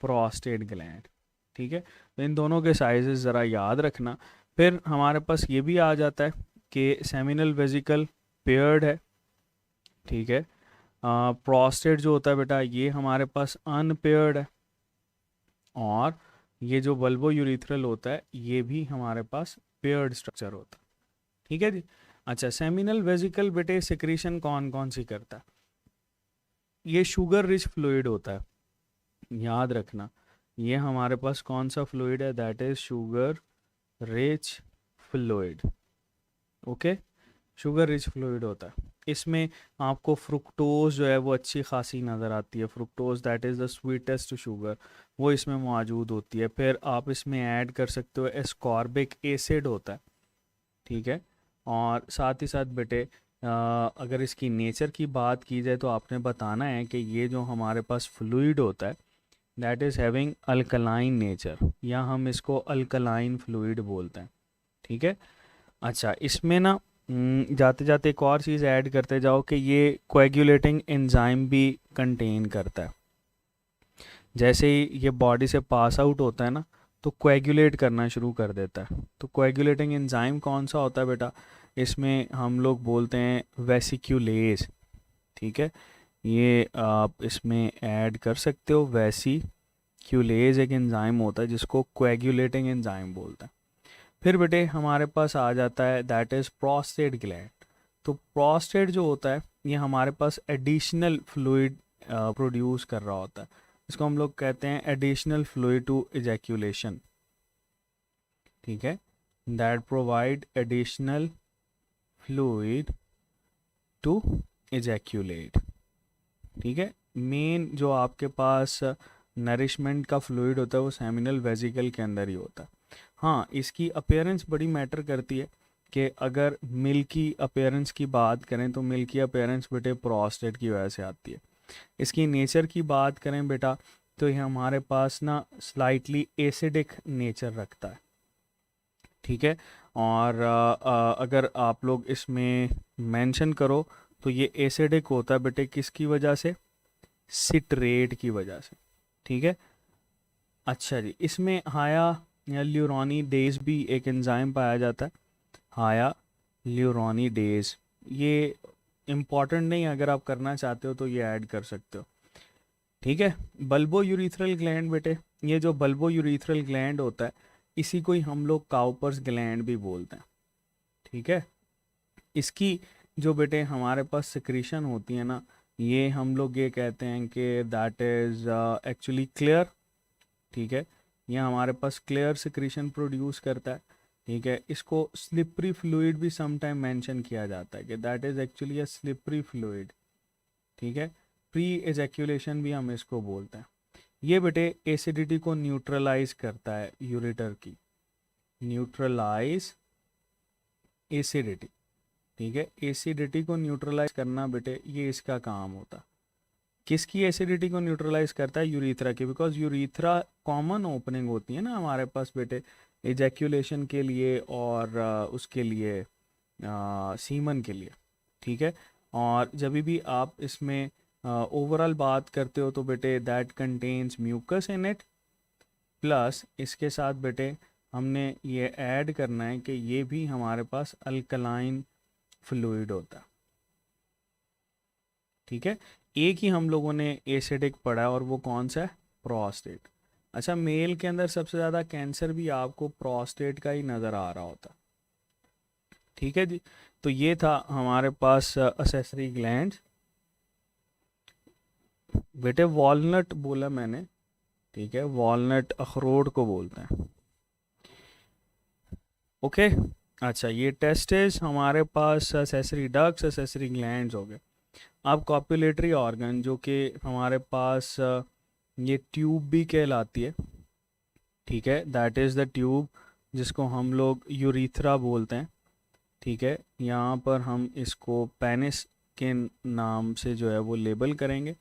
prostate gland. ठीक है, तो इन दोनों के साइजेस ज़रा याद रखना। फिर हमारे पास ये भी आ जाता है कि सेमिनल वेजिकल पेयर्ड है। ठीक है, प्रोस्टेट जो होता है बेटा ये हमारे पास अनपेयर्ड है, और ये जो बल्बो यूरिथ्रल होता है ये भी हमारे पास पेयर्ड स्ट्रक्चर होता है। ठीक है जी। अच्छा, सेमिनल वेजिकल बेटे सिक्रीशन कौन कौन सी करता है? ये शुगर रिच फ्लूइड होता है, याद रखना। ये हमारे पास कौन सा फ्लूइड है? That is sugar rich fluid. Okay, sugar rich fluid होता है। इसमें आपको फ्रुक्टोज जो है वो अच्छी खासी नज़र आती है। Fructose that is the sweetest sugar, वो इसमें मौजूद होती है। फिर आप इसमें ऐड कर सकते हो एस्कॉर्बिक एसिड होता है। ठीक है, और साथ ही साथ बेटे अगर इसकी नेचर की बात की जाए तो आपने बताना है कि ये जो हमारे पास फ्लूइड होता है that is having alkaline nature, या हम इसको अल्कलाइन फ्लूइड बोलते हैं। ठीक है। अच्छा, इसमें ना जाते जाते एक और चीज़ ऐड करते जाओ कि ये कोएगुलेटिंग एंजाइम भी कंटेन करता है। जैसे ही ये बॉडी से पास आउट होता है ना तो कोएगुलेट करना शुरू कर देता है। तो कोएगुलेटिंग एंजाइम कौन सा होता है बेटा? इसमें हम लोग बोलते हैं वेसिक्यूलेज। ठीक है, ये आप इसमें ऐड कर सकते हो। वेसिक्यूलेज एक एंजाइम होता है जिसको कोएगुलेटिंग एंजाइम बोलते हैं। फिर बेटे हमारे पास आ जाता है दैट इज़ प्रोस्टेट ग्लैंड। तो प्रोस्टेट जो होता है ये हमारे पास एडिशनल फ्लूइड प्रोड्यूस कर रहा होता है। इसको हम लोग कहते हैं एडिशनल फ्लूइड टू इजैक्यूलेशन। ठीक है, that provide additional fluid to ejaculate. ठीक है, मेन जो आपके पास नरिशमेंट का फ्लूइड होता है वो सेमिनल वेजिकल के अंदर ही होता है। हाँ, इसकी अपीयरेंस बड़ी मैटर करती है कि अगर मिल्की अपीयरेंस की बात करें तो मिल्की अपीयरेंस बेटे प्रोस्टेट की वजह से आती है। इसकी नेचर की बात करें बेटा तो ये हमारे पास ना स्लाइटली एसिडिक नेचर रखता है। ठीक है, और अगर आप लोग इसमें मेंशन करो तो ये एसिडिक होता है बेटे किसकी वजह से? सिट्रेट की वजह से। ठीक है। अच्छा जी, इसमें हाया या ल्यूरोनीडेज भी एक एंजाइम पाया जाता है, हाया ल्यूरोनीडेज। ये इम्पॉर्टेंट नहीं, अगर आप करना चाहते हो तो ये ऐड कर सकते हो। ठीक है, बल्बो यूरिथ्रल ग्लैंड बेटे, ये जो बल्बो यूरिथ्रल ग्लैंड होता है इसी को ही हम लोग काउपर्स ग्लैंड भी बोलते हैं। ठीक है, इसकी जो बेटे हमारे पास सिक्रीशन होती है ना ये हम लोग ये कहते हैं कि दैट इज़ एक्चुअली क्लियर। ठीक है, ये हमारे पास क्लियर सिक्रीशन प्रोड्यूस करता है। ठीक है, इसको स्लिपरी फ्लूइड भी समटाइम मेंशन किया जाता है कि that is actually a slippery fluid. ठीक है, प्री एजैक्यूलेशन भी हम इसको बोलते हैं। ये बेटे एसिडिटी को न्यूट्रलाइज करता है, यूरेटर की न्यूट्रलाइज एसिडिटी। ठीक है, एसिडिटी को न्यूट्रलाइज करना बेटे ये इसका काम होता है। किसकी एसिडिटी को न्यूट्रलाइज करता है? यूरीथ्रा की, बिकॉज यूरीथ्रा कॉमन ओपनिंग होती है ना हमारे पास बेटे एजैक्यूलेशन के लिए और उसके लिए सीमन के लिए। ठीक है, और जब भी आप इसमें ओवरऑल बात करते हो तो बेटे that contains mucus in it, plus इसके साथ बेटे हमने ये ऐड करना है कि ये भी हमारे पास अल्कलाइन फ्लूइड होता है। ठीक है, एक ही हम लोगों ने एसिडिक पढ़ा है और वो कौन सा है? प्रोस्टेट। अच्छा, मेल के अंदर सबसे ज़्यादा कैंसर भी आपको प्रोस्टेट का ही नज़र आ रहा होता। ठीक है जी, तो ये था हमारे पास असेसरी ग्लैंड। बेटे वॉलनट बोला मैंने, ठीक है, वॉलनट अखरोट को बोलते हैं। ओके। अच्छा, ये टेस्टिस हमारे पास असेसरी डक्ट्स, असेसरी ग्लैंड्स हो गए। अब कॉपुलेटरी ऑर्गन जो कि हमारे पास ये ट्यूब भी कहलाती है। ठीक है, दैट इज़ द ट्यूब जिसको हम लोग यूरीथ्रा बोलते हैं। ठीक है, यहाँ पर हम इसको पेनिस के नाम से जो है वो लेबल करेंगे,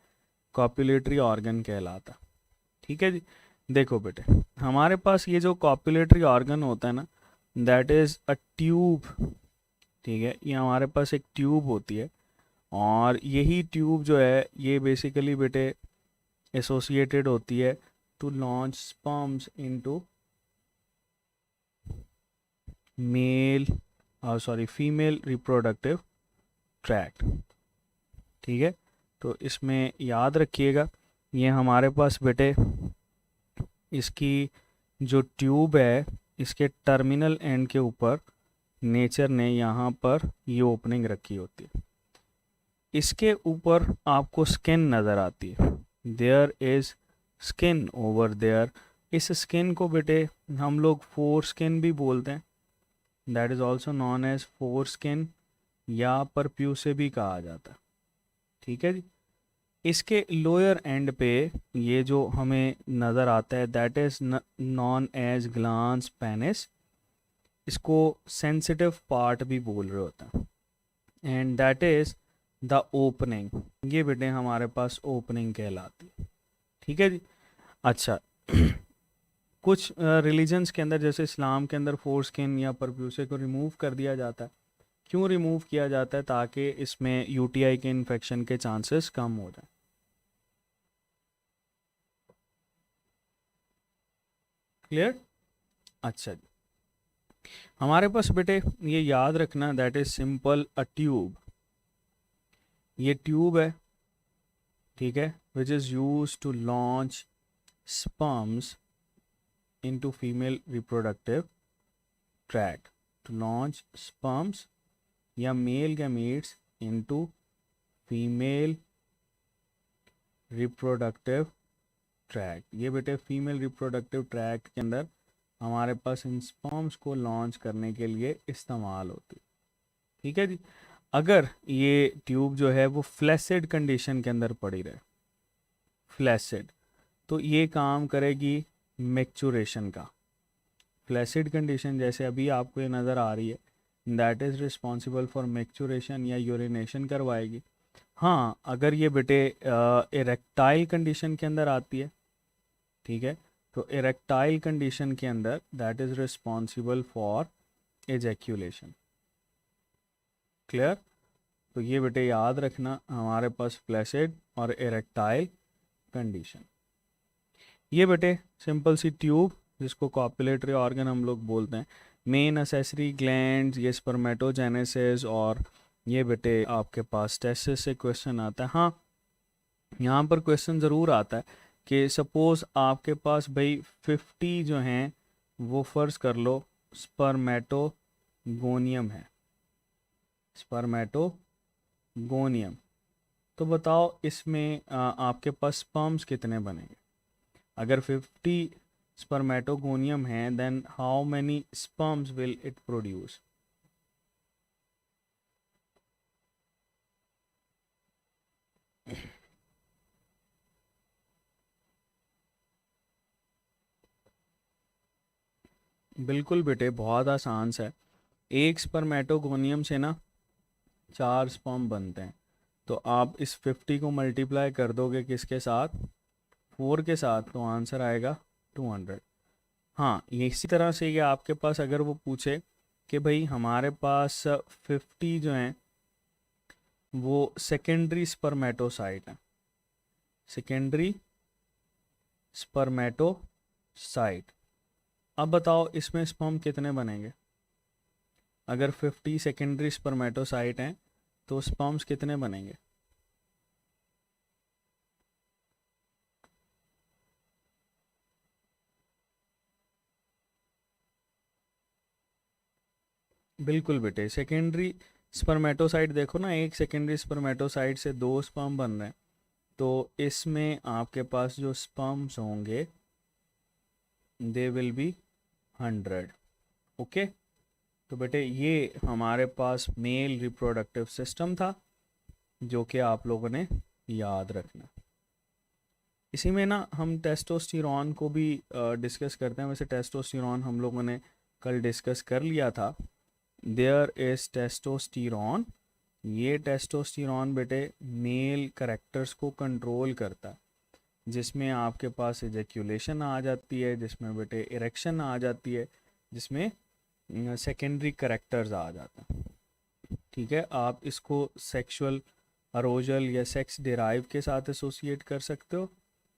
कॉपुलेटरी ऑर्गन कहलाता। ठीक है जी, देखो बेटे हमारे पास ये जो कॉपुलेटरी ऑर्गन होता है ना दैट इज़ अ ट्यूब। ठीक है, ये हमारे पास एक ट्यूब होती है और यही ट्यूब जो है ये बेसिकली बेटे एसोसिएटेड होती है to launch sperms into male sorry female reproductive tract. ठीक है, तो इसमें याद रखिएगा ये हमारे पास बेटे इसकी जो ट्यूब है इसके टर्मिनल एंड के ऊपर नेचर ने यहाँ पर ये ओपनिंग रखी होती है, इसके ऊपर आपको स्किन नज़र आती है, there is skin over there. इस स्किन को बेटे हम लोग फोर स्किन भी बोलते हैं, that is also known as foreskin या परप्यूसे भी कहा जाता है। ठीक है जी, इसके लोअर एंड पे ये जो हमें नज़र आता है that is known as glans penis, इसको सेंसिटिव पार्ट भी बोल रहे होते हैं, and that is the opening, ये बेटे हमारे पास ओपनिंग कहलाती है। ठीक है जी, अच्छा कुछ रिलीजन्स के अंदर जैसे इस्लाम के अंदर फोर स्किन या परप्यूसे को रिमूव कर दिया जाता है। क्यों रिमूव किया जाता है? ताकि इसमें यूटीआई के इन्फेक्शन के चांसेस कम हो जाए। क्लियर? अच्छा जी, हमारे पास बेटे ये याद रखना that is simple a tube, ये ट्यूब है, ठीक है, which is use to launch sperms into female reproductive tract, to launch sperms या male gametes into female reproductive tract। ये बेटे female reproductive tract के अंदर हमारे पास इन sperms को लॉन्च करने के लिए इस्तेमाल होती है। ठीक है जी, अगर ये ट्यूब जो है वो फ्लैसिड कंडीशन के अंदर पड़ी रहे, फ्लैसिड, तो ये काम करेगी मैच्योरेशन का। फ्लैसिड कंडीशन जैसे अभी आपको ये नज़र आ रही है that is responsible for maturation या यूरिनेशन करवाएगी। हाँ, अगर ये बेटे इरेक्टाइल कंडीशन के अंदर आती है, ठीक है, तो इरेक्टाइल कंडीशन के अंदर that is responsible for एजैक्यूलेशन। Clear? तो ये बेटे याद रखना हमारे पास फ्लैसिड और इरेक्टाइल कंडीशन। ये बेटे सिंपल सी ट्यूब जिसको कॉपुलेटरी ऑर्गन हम लोग बोलते हैं, मेन असेसरी ग्लैंड्स, ये स्पर्मेटोजेनेसिस, और ये बेटे आपके पास टेस्टिस से क्वेश्चन आता है। हाँ, यहाँ पर क्वेश्चन ज़रूर आता है कि सपोज़ आपके पास भाई 50 जो हैं वो फ़र्ज़ कर लो स्पर्मेटोगोनियम है, स्पर्मेटोगोनियम, तो बताओ इसमें आपके पास स्पर्म्स कितने बनेंगे? अगर 50 स्पर्मेटोगोनियम है then how many sperms will it produce? बिल्कुल बेटे, बहुत आसान सा है। एक स्पर्मेटोगोनियम से ना 4 स्पर्म बनते हैं, तो आप इस 50 को मल्टीप्लाई कर दोगे किसके साथ? 4 के साथ, तो आंसर आएगा 200। हाँ, ये इसी तरह से ये आपके पास अगर वो पूछे कि भाई हमारे पास 50 जो हैं वो सेकेंडरी स्पर्मेटोसाइट हैं, सेकेंडरी स्पर्मेटोसाइट, अब बताओ इसमें स्पर्म कितने बनेंगे? अगर 50 सेकेंडरी स्पर्मेटोसाइट हैं तो स्पर्म्स कितने बनेंगे? बिल्कुल बेटे, सेकेंडरी स्पर्मेटोसाइट देखो ना, एक सेकेंडरी स्पर्मेटोसाइट से 2 स्पर्म बन रहे हैं, तो इसमें आपके पास जो स्पर्म्स होंगे दे विल बी 100। ओके, तो बेटे ये हमारे पास मेल रिप्रोडक्टिव सिस्टम था जो कि आप लोगों ने याद रखना। इसी में ना हम टेस्टोस्टेरोन को भी डिस्कस करते हैं। वैसे टेस्टोस्टेरोन हम लोगों ने कल डिस्कस कर लिया था। देयर इज टेस्टोस्टेरोन, ये टेस्टोस्टेरोन बेटे मेल कैरेक्टर्स को कंट्रोल करता है, जिसमें आपके पास एजैक्यूलेशन आ जाती है, जिसमें बेटे इरेक्शन आ जाती है, जिसमें सेकेंडरी कैरेक्टर्स आ जाते हैं। ठीक है, आप इसको सेक्सुअल अरोजल या सेक्स डिराइव के साथ एसोसिएट कर सकते हो।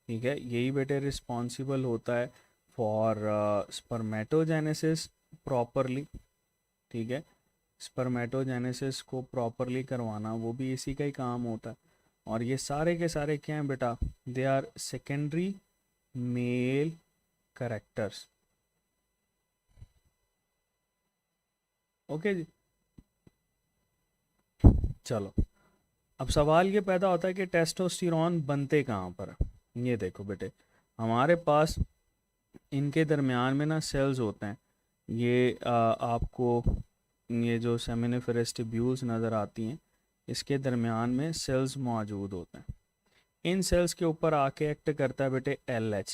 ठीक है, यही बेटे रिस्पॉन्सिबल होता है फॉर स्पर्मेटोजेनेसिस प्रॉपरली। ठीक है, स्पर्मेटोजेनेसिस को प्रॉपरली करवाना वो भी इसी का ही काम होता है। और ये सारे के सारे क्या हैं बेटा, they are secondary male characters. Okay जी, चलो अब सवाल ये पैदा होता है कि टेस्टोस्टेरोन बनते कहाँ पर हैं? ये देखो बेटे, हमारे पास इनके दरमियान में ना सेल्स होते हैं। ये आपको ये जो सेमिनिफेरस ट्यूब्यूल्स नज़र आती हैं, इसके दरमियान में सेल्स मौजूद होते हैं। इन सेल्स के ऊपर आके एक्ट करता है बेटे LH।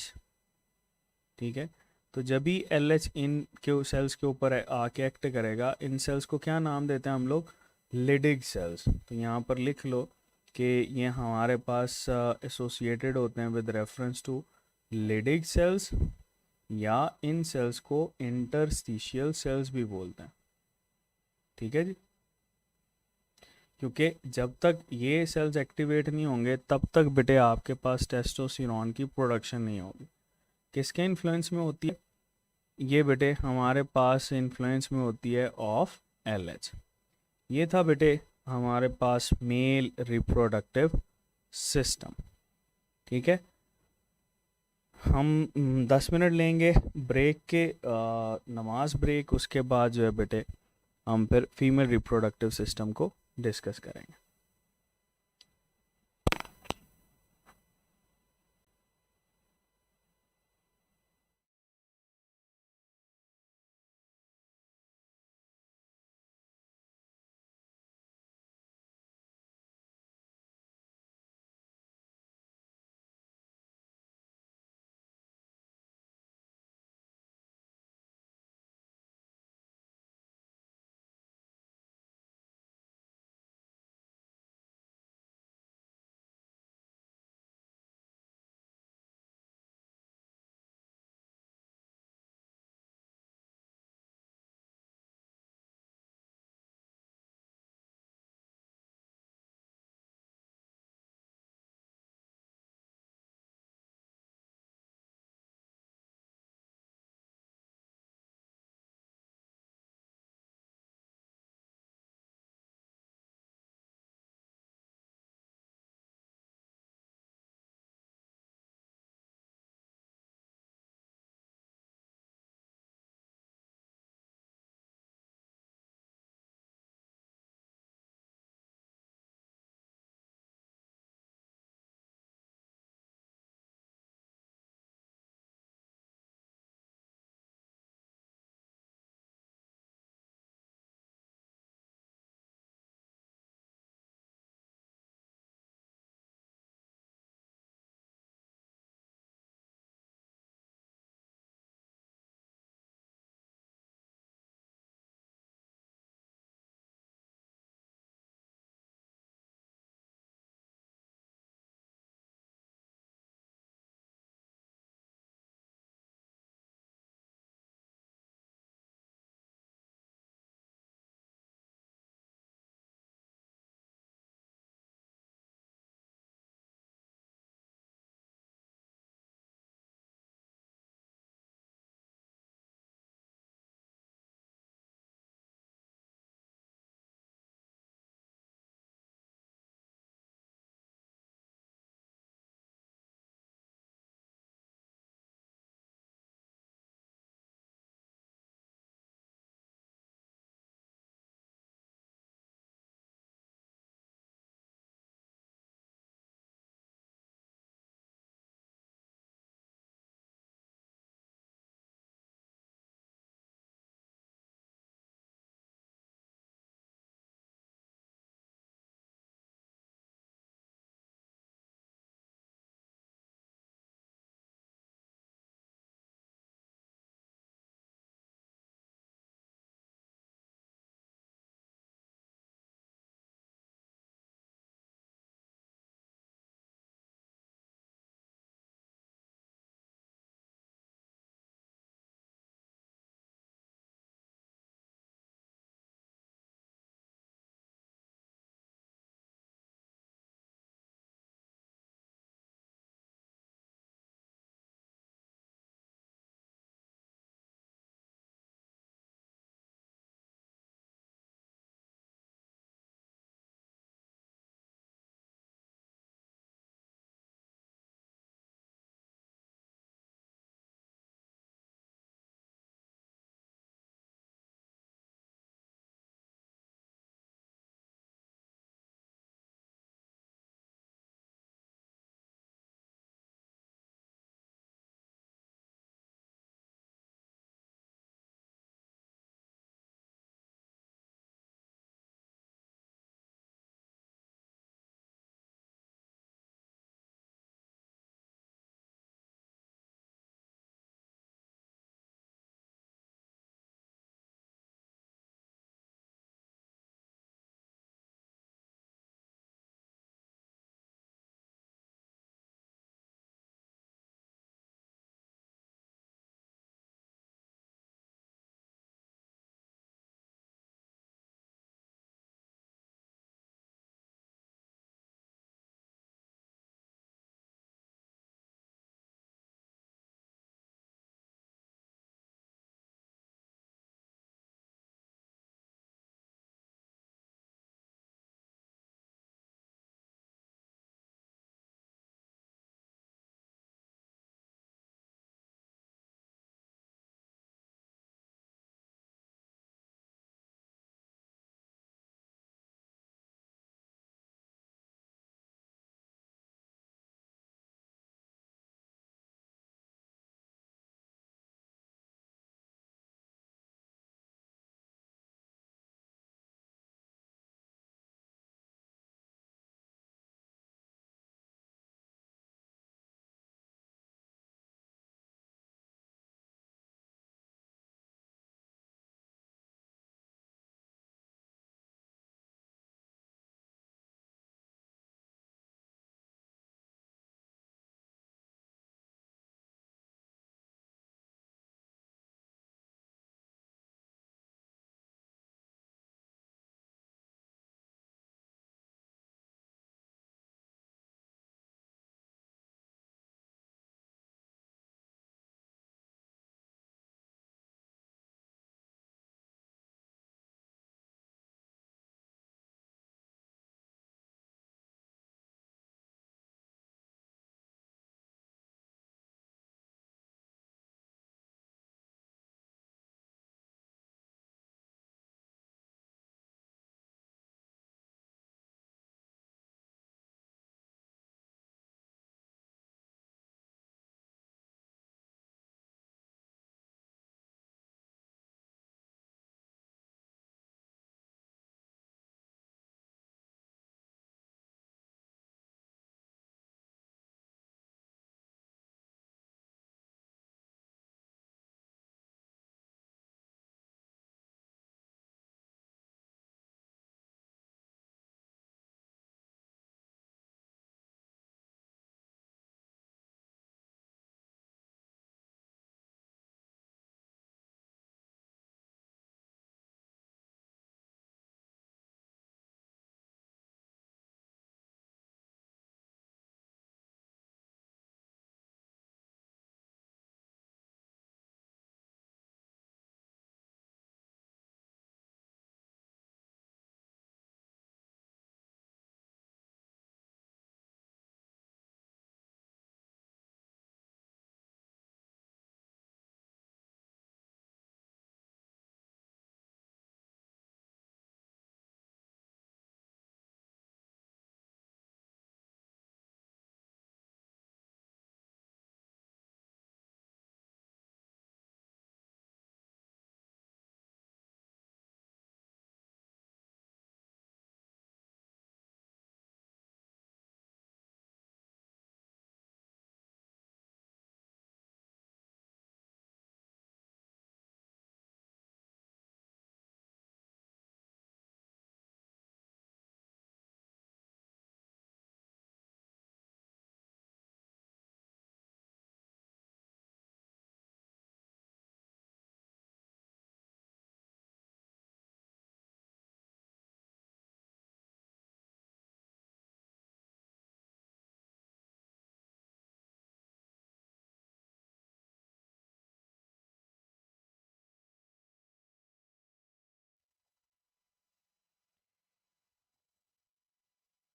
ठीक है, तो जब भी LH इन के सेल्स के ऊपर आके एक्ट करेगा, इन सेल्स को क्या नाम देते हैं हम लोग, लिडिग सेल्स। तो यहाँ पर लिख लो कि ये हमारे पास एसोसिएटेड होते हैं विद रेफरेंस टू लिडिग सेल्स, या इन सेल्स को इंटरस्टिशियल सेल्स भी बोलते हैं। ठीक है जी, क्योंकि जब तक ये सेल्स एक्टिवेट नहीं होंगे तब तक बेटे आपके पास टेस्टोस्टेरोन की प्रोडक्शन नहीं होगी। किसके इन्फ्लुएंस में होती है ये बेटे, हमारे पास इन्फ्लुएंस में होती है ऑफ LH। ये था बेटे हमारे पास मेल रिप्रोडक्टिव सिस्टम। ठीक है, हम 10 मिनट लेंगे ब्रेक के, नमाज ब्रेक। उसके बाद जो है बेटे हम फिर फीमेल रिप्रोडक्टिव सिस्टम को डिस्कस करेंगे।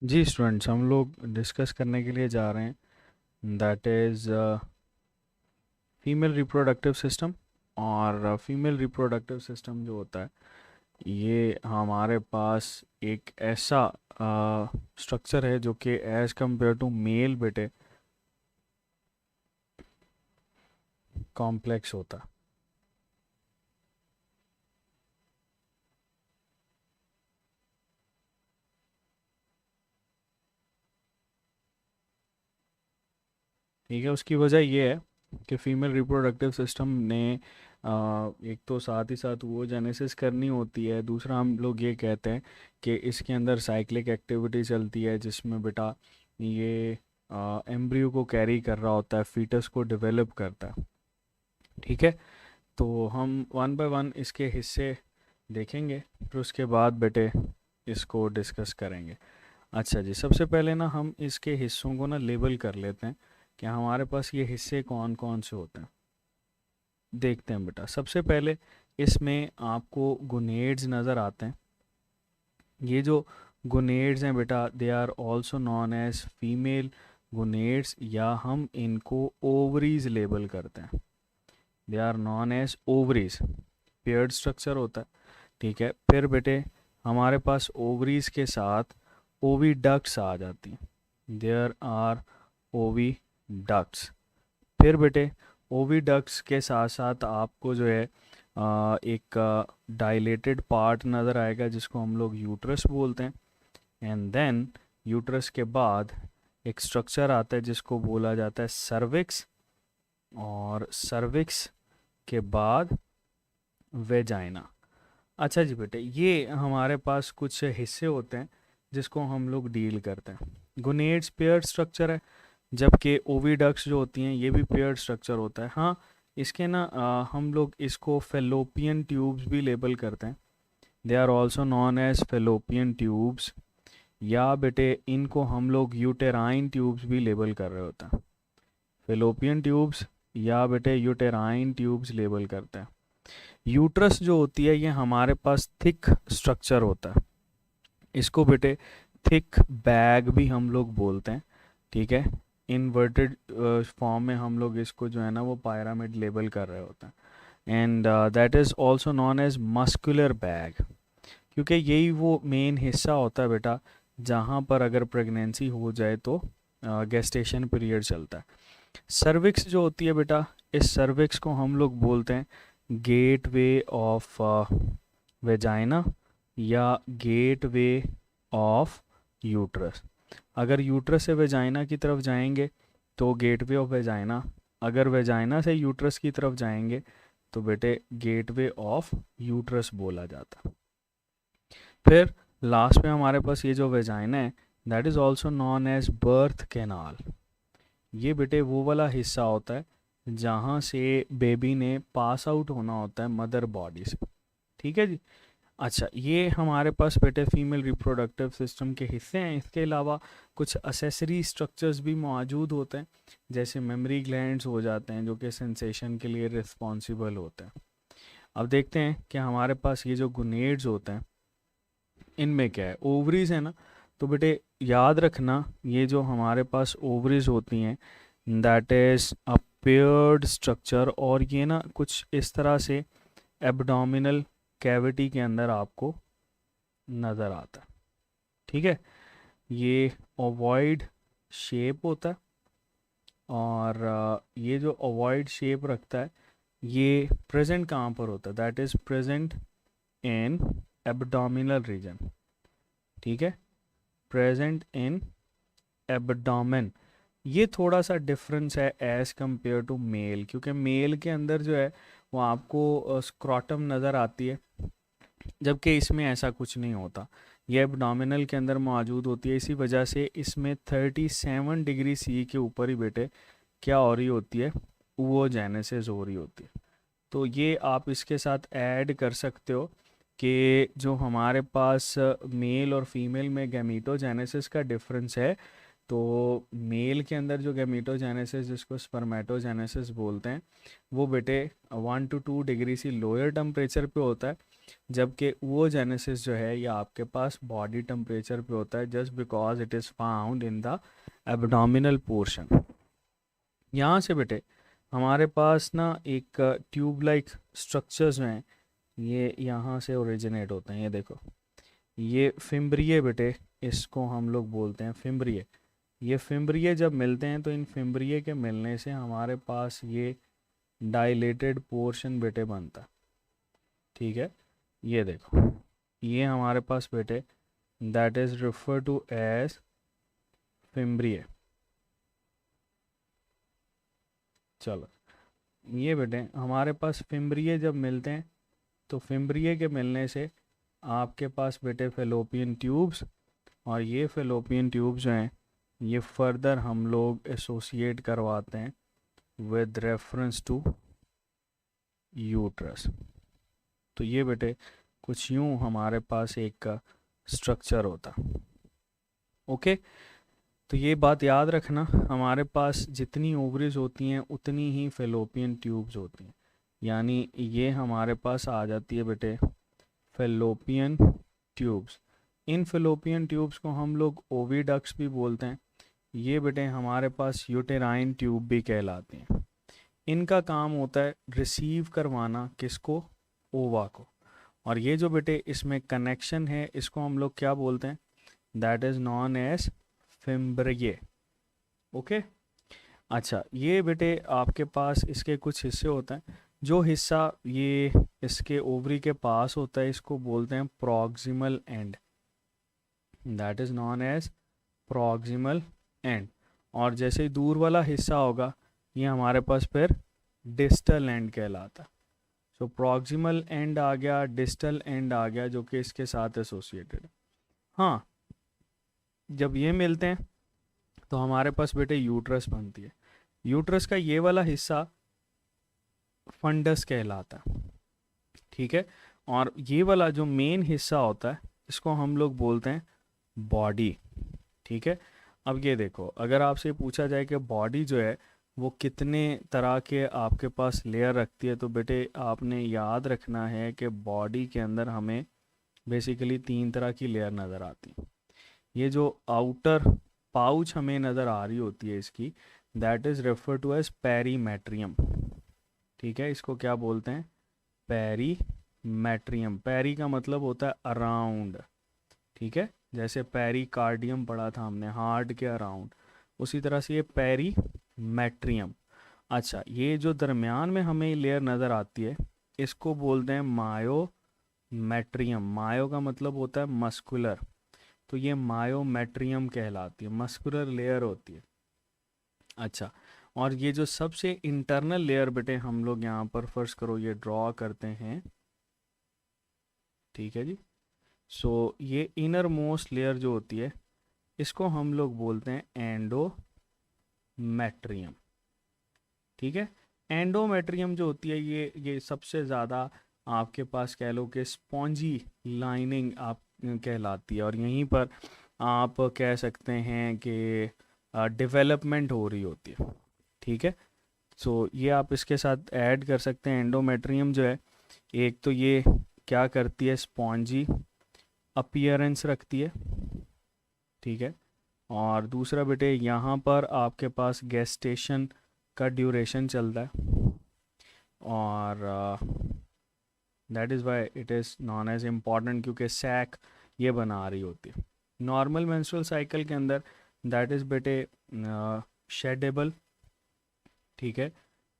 जी स्टूडेंट्स, हम लोग डिस्कस करने के लिए जा रहे हैं, that is female reproductive system. और फीमेल रिप्रोडक्टिव सिस्टम जो होता है, ये हमारे पास एक ऐसा स्ट्रक्चर है जो कि एज़ कंपेयर टू मेल बेटे कॉम्प्लेक्स होता है। ठीक है, उसकी वजह ये है कि फीमेल रिप्रोडक्टिव सिस्टम ने एक तो साथ ही साथ वो जेनेसिस करनी होती है, दूसरा हम लोग ये कहते हैं कि इसके अंदर साइक्लिक एक्टिविटी चलती है जिसमें बेटा ये एम्ब्रियो को कैरी कर रहा होता है, फीटस को डेवलप करता है। ठीक है, तो हम वन बाय वन इसके हिस्से देखेंगे, फिर उसके बाद बेटे इसको डिस्कस करेंगे। अच्छा जी, सबसे पहले ना हम इसके हिस्सों को ना लेबल कर लेते हैं कि हमारे पास ये हिस्से कौन कौन से होते हैं। देखते हैं बेटा, सबसे पहले इसमें आपको गोनेड्स नज़र आते हैं। ये जो गोनेड्स हैं बेटा, they are also known as female gonads, या हम इनको ओवरीज लेबल करते हैं। They are known as ovaries, paired structure होता है। ठीक है, फिर बेटे हमारे पास ओवरीज के साथ ओविडक्ट्स आ जाती हैं। There are oviducts. फिर बेटे ओविडक्ट्स के साथ साथ आपको जो है एक डायलेटेड पार्ट नज़र आएगा जिसको हम लोग यूट्रस बोलते हैं। एंड देन यूट्रस के बाद एक स्ट्रक्चर आता है जिसको बोला जाता है सर्विक्स, और सर्विक्स के बाद वेजाइना। अच्छा जी बेटे, ये हमारे पास कुछ हिस्से होते हैं जिसको हम लोग डील करते हैं। गोनेड्स पेयर स्ट्रक्चर है, जबकि ओविडक्ट्स जो होती हैं ये भी पेयर्ड स्ट्रक्चर होता है। हाँ, इसके ना हम लोग इसको फेलोपियन ट्यूब्स भी लेबल करते हैं। They are also known as fallopian tubes, या बेटे इनको हम लोग यूटेराइन ट्यूब्स भी लेबल कर रहे होते हैं। फेलोपियन ट्यूब्स या बेटे यूटेराइन ट्यूब्स लेबल करते हैं। यूट्रस जो होती है ये हमारे पास थिक स्ट्रक्चर होता है, इसको बेटे थिक बैग भी हम लोग बोलते हैं। ठीक है, इन्वर्टेड फॉर्म में हम लोग इसको जो है ना वो पायरामिड लेबल कर रहे होते हैं। And that is also known as muscular bag, क्योंकि यही वो मेन हिस्सा होता है बेटा जहाँ पर अगर प्रेगनेंसी हो जाए तो गेस्टेशन पीरियड चलता है। सर्विक्स जो होती है बेटा, इस सर्विक्स को हम लोग बोलते हैं गेट वे ऑफ वेजाइना या गेट वे ऑफ यूट्रस। अगर यूट्रस से वेजाइना की तरफ जाएंगे तो गेटवे ऑफ वेजाइना, अगर वेजाइना से यूट्रस की तरफ जाएंगे तो बेटे गेटवे ऑफ यूट्रस बोला जाता। फिर लास्ट में हमारे पास ये जो वेजाइना है, that is also known as birth canal. ये बेटे वो वाला हिस्सा होता है जहाँ से बेबी ने पास आउट होना होता है मदर बॉडी से। ठीक है जी। अच्छा, ये हमारे पास बेटे फीमेल रिप्रोडक्टिव सिस्टम के हिस्से हैं। इसके अलावा कुछ असेसरी स्ट्रक्चर्स भी मौजूद होते हैं, जैसे मेमोरी ग्लैंड्स हो जाते हैं जो कि सेंसेशन के लिए रिस्पॉन्सिबल होते हैं। अब देखते हैं कि हमारे पास ये जो गुनेड्स होते हैं इनमें क्या है। ओवरीज है ना, तो बेटे याद रखना ये जो हमारे पास ओवरीज होती हैं that is a paired structure, और ये ना कुछ इस तरह से एब्डोमिनल कैविटी के अंदर आपको नज़र आता है। ठीक है, ये ओवॉइड शेप होता है, और ये जो ओवॉइड शेप रखता है ये प्रेजेंट कहाँ पर होता है, that is present in abdominal region. ठीक है, प्रेजेंट इन एब्डोमेन। ये थोड़ा सा डिफरेंस है एज़ कंपेयर टू मेल, क्योंकि मेल के अंदर जो है वो आपको स्क्रॉटम नज़र आती है, जबकि इसमें ऐसा कुछ नहीं होता। ये एब्डोमिनल के अंदर मौजूद होती है, इसी वजह से इसमें 37 डिग्री सी के ऊपर ही बेटे क्या हो रही होती है, वो जेनेसिस हो रही होती है। तो ये आप इसके साथ ऐड कर सकते हो कि जो हमारे पास मेल और फीमेल में गैमीटोजेनेसिस का डिफरेंस है, तो मेल के अंदर जो गैमीटोजेनेसिस जिसको स्पर्मेटोजेनेसिस बोलते हैं वो बेटे 1 to 2 degree C lower temperature पे होता है, जबकि oogenesis जो है ये आपके पास बॉडी टेम्परेचर पे होता है, just because it is found in the abdominal portion. यहाँ से बेटे हमारे पास ना एक ट्यूब लाइक स्ट्रक्चर्स हैं, ये यहाँ से ओरिजिनेट होते हैं। ये देखो, ये फिम्ब्रिये बेटे, इसको हम लोग बोलते हैं फिम्ब्रिये। ये फिम्ब्रिये जब मिलते हैं तो इन फिम्ब्रिये के मिलने से हमारे पास ये डाइलेटेड पोर्शन बेटे बनता है। ठीक है, ये देखो, ये हमारे पास बेटे that is refer to as fimbriae. चलो, ये बेटे हमारे पास फिम्ब्रिये जब मिलते हैं तो फिम्ब्रिये के मिलने से आपके पास बेटे फेलोपियन ट्यूब्स, और ये फेलोपियन ट्यूब्स जो हैं ये फर्दर हम लोग एसोसिएट करवाते हैं विद रेफरेंस टू यूट्रस। तो ये बेटे कुछ यूं हमारे पास एक स्ट्रक्चर होता। ओके, तो ये बात याद रखना, हमारे पास जितनी ओवरीज होती हैं उतनी ही फेलोपियन ट्यूब्स होती हैं। यानी ये हमारे पास आ जाती है बेटे फेलोपियन ट्यूब्स। इन फेलोपियन ट्यूब्स को हम लोग ओविडक्ट्स भी बोलते हैं। ये बेटे हमारे पास यूटेराइन ट्यूब भी कहलाते हैं। इनका काम होता है रिसीव करवाना किसको, ओवा को। और ये जो बेटे इसमें कनेक्शन है इसको हम लोग क्या बोलते हैं, that is known as fimbriae. Okay, अच्छा, ये बेटे आपके पास इसके कुछ हिस्से होते हैं। जो हिस्सा ये इसके ओवरी के पास होता है इसको बोलते हैं proximal end, that is known as proximal end. और जैसे ही दूर वाला हिस्सा होगा ये हमारे पास फिर डिस्टल एंड कहलाता है। सो प्रॉक्सिमल एंड आ गया, डिस्टल एंड आ गया, जो कि इसके साथ एसोसिएटेड है। हाँ, जब ये मिलते हैं तो हमारे पास बेटे यूट्रस बनती है। यूट्रस का ये वाला हिस्सा फंडस कहलाता है। ठीक है, और ये वाला जो मेन हिस्सा होता है इसको हम लोग बोलते हैं बॉडी। ठीक है, अब ये देखो, अगर आपसे पूछा जाए कि बॉडी जो है वो कितने तरह के आपके पास लेयर रखती है, तो बेटे आपने याद रखना है कि बॉडी के अंदर हमें बेसिकली 3 तरह की लेयर नज़र आती हैं। ये जो आउटर पाउच हमें नज़र आ रही होती है इसकी, that is refer to as perimetrium. ठीक है, इसको क्या बोलते हैं, पेरीमेट्रियम। पेरी का मतलब होता है अराउंड। ठीक है, जैसे पेरिकार्डियम पढ़ा था हमने, हार्ट के अराउंड, उसी तरह से ये पेरीमेट्रियम। अच्छा, ये जो दरमियान में हमें लेयर नज़र आती है इसको बोलते हैं मायोमेट्रियम। मायो का मतलब होता है मस्कुलर, तो ये मायोमेट्रियम कहलाती है, मस्कुलर लेयर होती है। अच्छा, और ये जो सबसे इंटरनल लेयर बेटे हम लोग यहाँ पर फर्स्ट करो ये ड्रॉ करते हैं। ठीक है जी, सो ये इनर मोस्ट लेयर जो होती है इसको हम लोग बोलते हैं एंडोमेट्रियम। ठीक है, एंडोमेट्रियम जो होती है ये सबसे ज़्यादा आपके पास कह लो कि स्पॉन्जी लाइनिंग आप कहलाती है, और यहीं पर आप कह सकते हैं कि डेवलपमेंट हो रही होती है। ठीक है, सो ये आप इसके साथ ऐड कर सकते हैं। एंडोमेट्रियम जो है, एक तो ये क्या करती है, स्पॉन्जी अपीयरेंस रखती है। ठीक है, और दूसरा बेटे यहाँ पर आपके पास गेस्टेशन का ड्यूरेशन चलता है, और that is why it is known as important, क्योंकि सैक ये बना रही होती है। नॉर्मल मेंस्ट्रुअल साइकिल के अंदर दैट इज़ बेटे शेडेबल। ठीक है,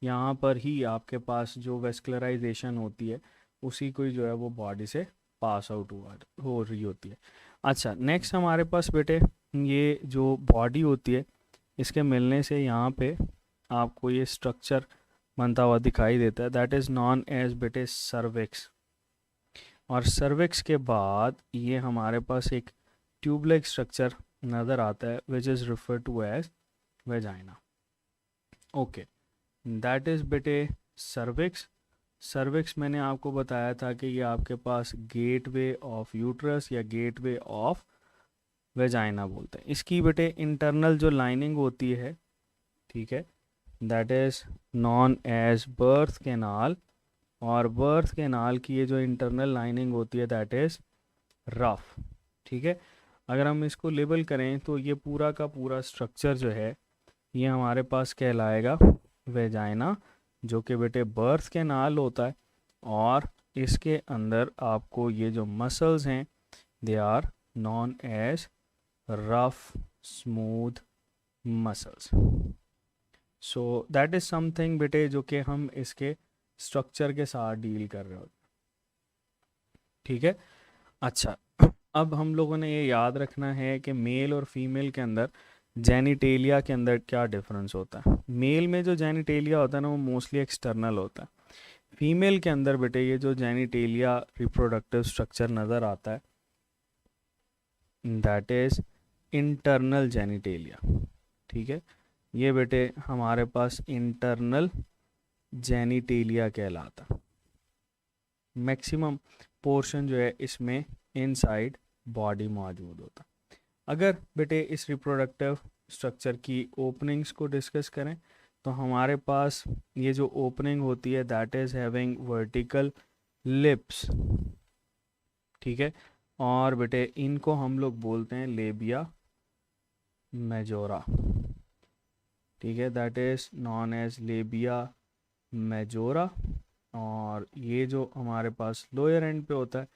यहाँ पर ही आपके पास जो वेस्कुलराइजेशन होती है उसी को जो है वो बॉडी से पास आउट हो रही होती है। अच्छा, नेक्स्ट हमारे पास बेटे ये जो बॉडी होती है इसके मिलने से यहाँ पे आपको ये स्ट्रक्चर बनता हुआ दिखाई देता है, दैट इज़ नॉन एज बेटे सर्विक्स। और सर्विक्स के बाद ये हमारे पास एक ट्यूबलाइक स्ट्रक्चर नज़र आता है which is refer to as vagina. Okay, that is बेटे सर्विक्स। सर्विक्स मैंने आपको बताया था कि ये आपके पास गेटवे ऑफ यूट्रस या गेटवे ऑफ वेजाइना बोलते हैं। इसकी बेटे इंटरनल जो लाइनिंग होती है, ठीक है, that is known as birth canal और बर्थ कैनाल की ये जो इंटरनल लाइनिंग होती है दैट इज़ रफ। ठीक है, अगर हम इसको लेबल करें तो ये पूरा का पूरा स्ट्रक्चर जो है ये हमारे पास कहलाएगा वेजाइना, जो कि बेटे बर्थ कैनाल होता है। और इसके अंदर आपको ये जो मसल्स हैं they are known as rough smooth muscles. So that is something बेटे जो कि हम इसके स्ट्रक्चर के साथ डील कर रहे होते। ठीक है, अच्छा अब हम लोगों ने ये याद रखना है कि मेल और फीमेल के अंदर जेनिटेलिया के अंदर क्या डिफरेंस होता है। मेल में जो जेनिटेलिया होता है ना वो मोस्टली एक्सटर्नल होता है। फीमेल के अंदर बेटे ये जो जेनिटेलिया रिप्रोडक्टिव स्ट्रक्चर नज़र आता है दैट इज़ इंटरनल जेनिटेलिया। ठीक है, ये बेटे हमारे पास इंटरनल जेनिटेलिया कहलाता। मैक्सिमम पोर्शन जो है इसमें इनसाइड बॉडी मौजूद होता। अगर बेटे इस रिप्रोडक्टिव स्ट्रक्चर की ओपनिंग्स को डिस्कस करें तो हमारे पास ये जो ओपनिंग होती है that is having vertical lips. ठीक है, और बेटे इनको हम लोग बोलते हैं लेबिया मेजोरा। ठीक है, that is known as labia majora. और ये जो हमारे पास लोअर एंड पे होता है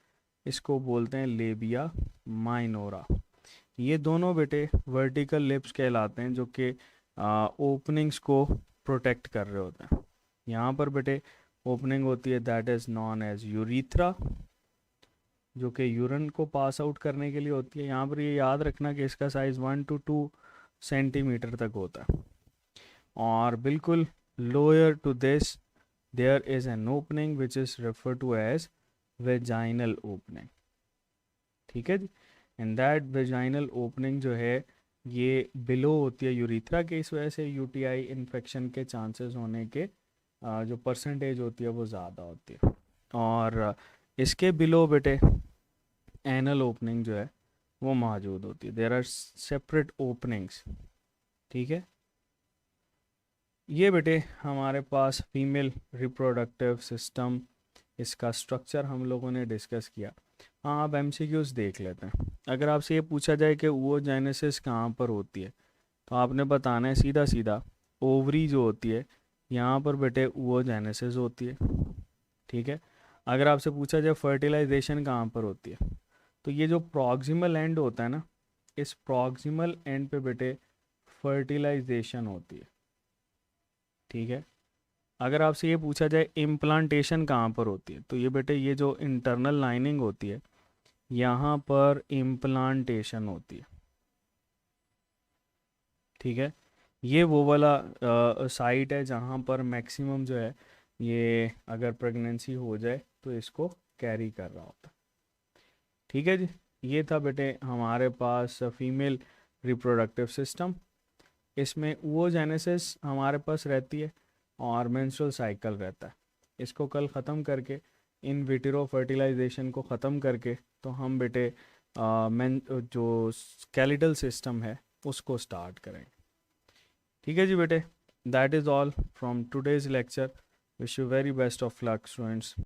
इसको बोलते हैं लेबिया माइनोरा। ये दोनों बेटे वर्टिकल लिप्स कहलाते हैं जो कि ओपनिंग्स को प्रोटेक्ट कर रहे होते हैं। यहाँ पर बेटे ओपनिंग होती है that is known as urethra, जो कि यूरिन को पास आउट करने के लिए होती है। यहाँ पर ये याद रखना कि इसका साइज़ 1 to 2 सेंटीमीटर तक होता है। और बिल्कुल lower to this there is an opening which is refer to as vaginal opening. ठीक है जी, एंड दैट वेजाइनल ओपनिंग जो है ये बिलो होती है यूरिथ्रा के, इस वजह से यूटीआई इन्फेक्शन के चांसेस होने के जो परसेंटेज होती है वो ज़्यादा होती है। और इसके बिलो बेटे एनल ओपनिंग जो है वो मौजूद होती है। There are separate openings. ठीक है, ये बेटे हमारे पास फीमेल रिप्रोडक्टिव सिस्टम, इसका स्ट्रक्चर हम लोगों ने डिस्कस किया। हाँ, अब एमसीक्यूज़ देख लेते हैं। अगर आपसे ये पूछा जाए कि oogenesis कहाँ पर होती है तो आपने बताना है सीधा सीधा ओवरी जो होती है यहाँ पर बेटे oogenesis होती है। ठीक है, अगर आपसे पूछा जाए फर्टिलाइजेशन कहाँ पर होती है तो ये जो प्रॉक्सिमल एंड होता है ना, इस प्रॉक्सिमल एंड पे बेटे फर्टिलाइजेशन होती है। ठीक है, अगर आपसे ये पूछा जाए इम्प्लांटेशन कहाँ पर होती है तो ये बेटे ये जो इंटरनल लाइनिंग होती है यहाँ पर इम्प्लांटेशन होती है। ठीक है, ये वो वाला साइट है जहाँ पर मैक्सिमम जो है ये अगर प्रेगनेंसी हो जाए तो इसको कैरी कर रहा होता है। ठीक है जी, ये था बेटे हमारे पास फीमेल रिप्रोडक्टिव सिस्टम। इसमें oogenesis हमारे पास रहती है और मेंस्ट्रुअल साइकिल रहता है। इसको कल ख़त्म करके इन विट्रो फर्टिलाइजेशन को ख़त्म करके तो हम बेटे जो स्केलेटल सिस्टम है उसको स्टार्ट करेंगे। ठीक है जी बेटे, that is all from today's lecture. Wish you very best of luck students.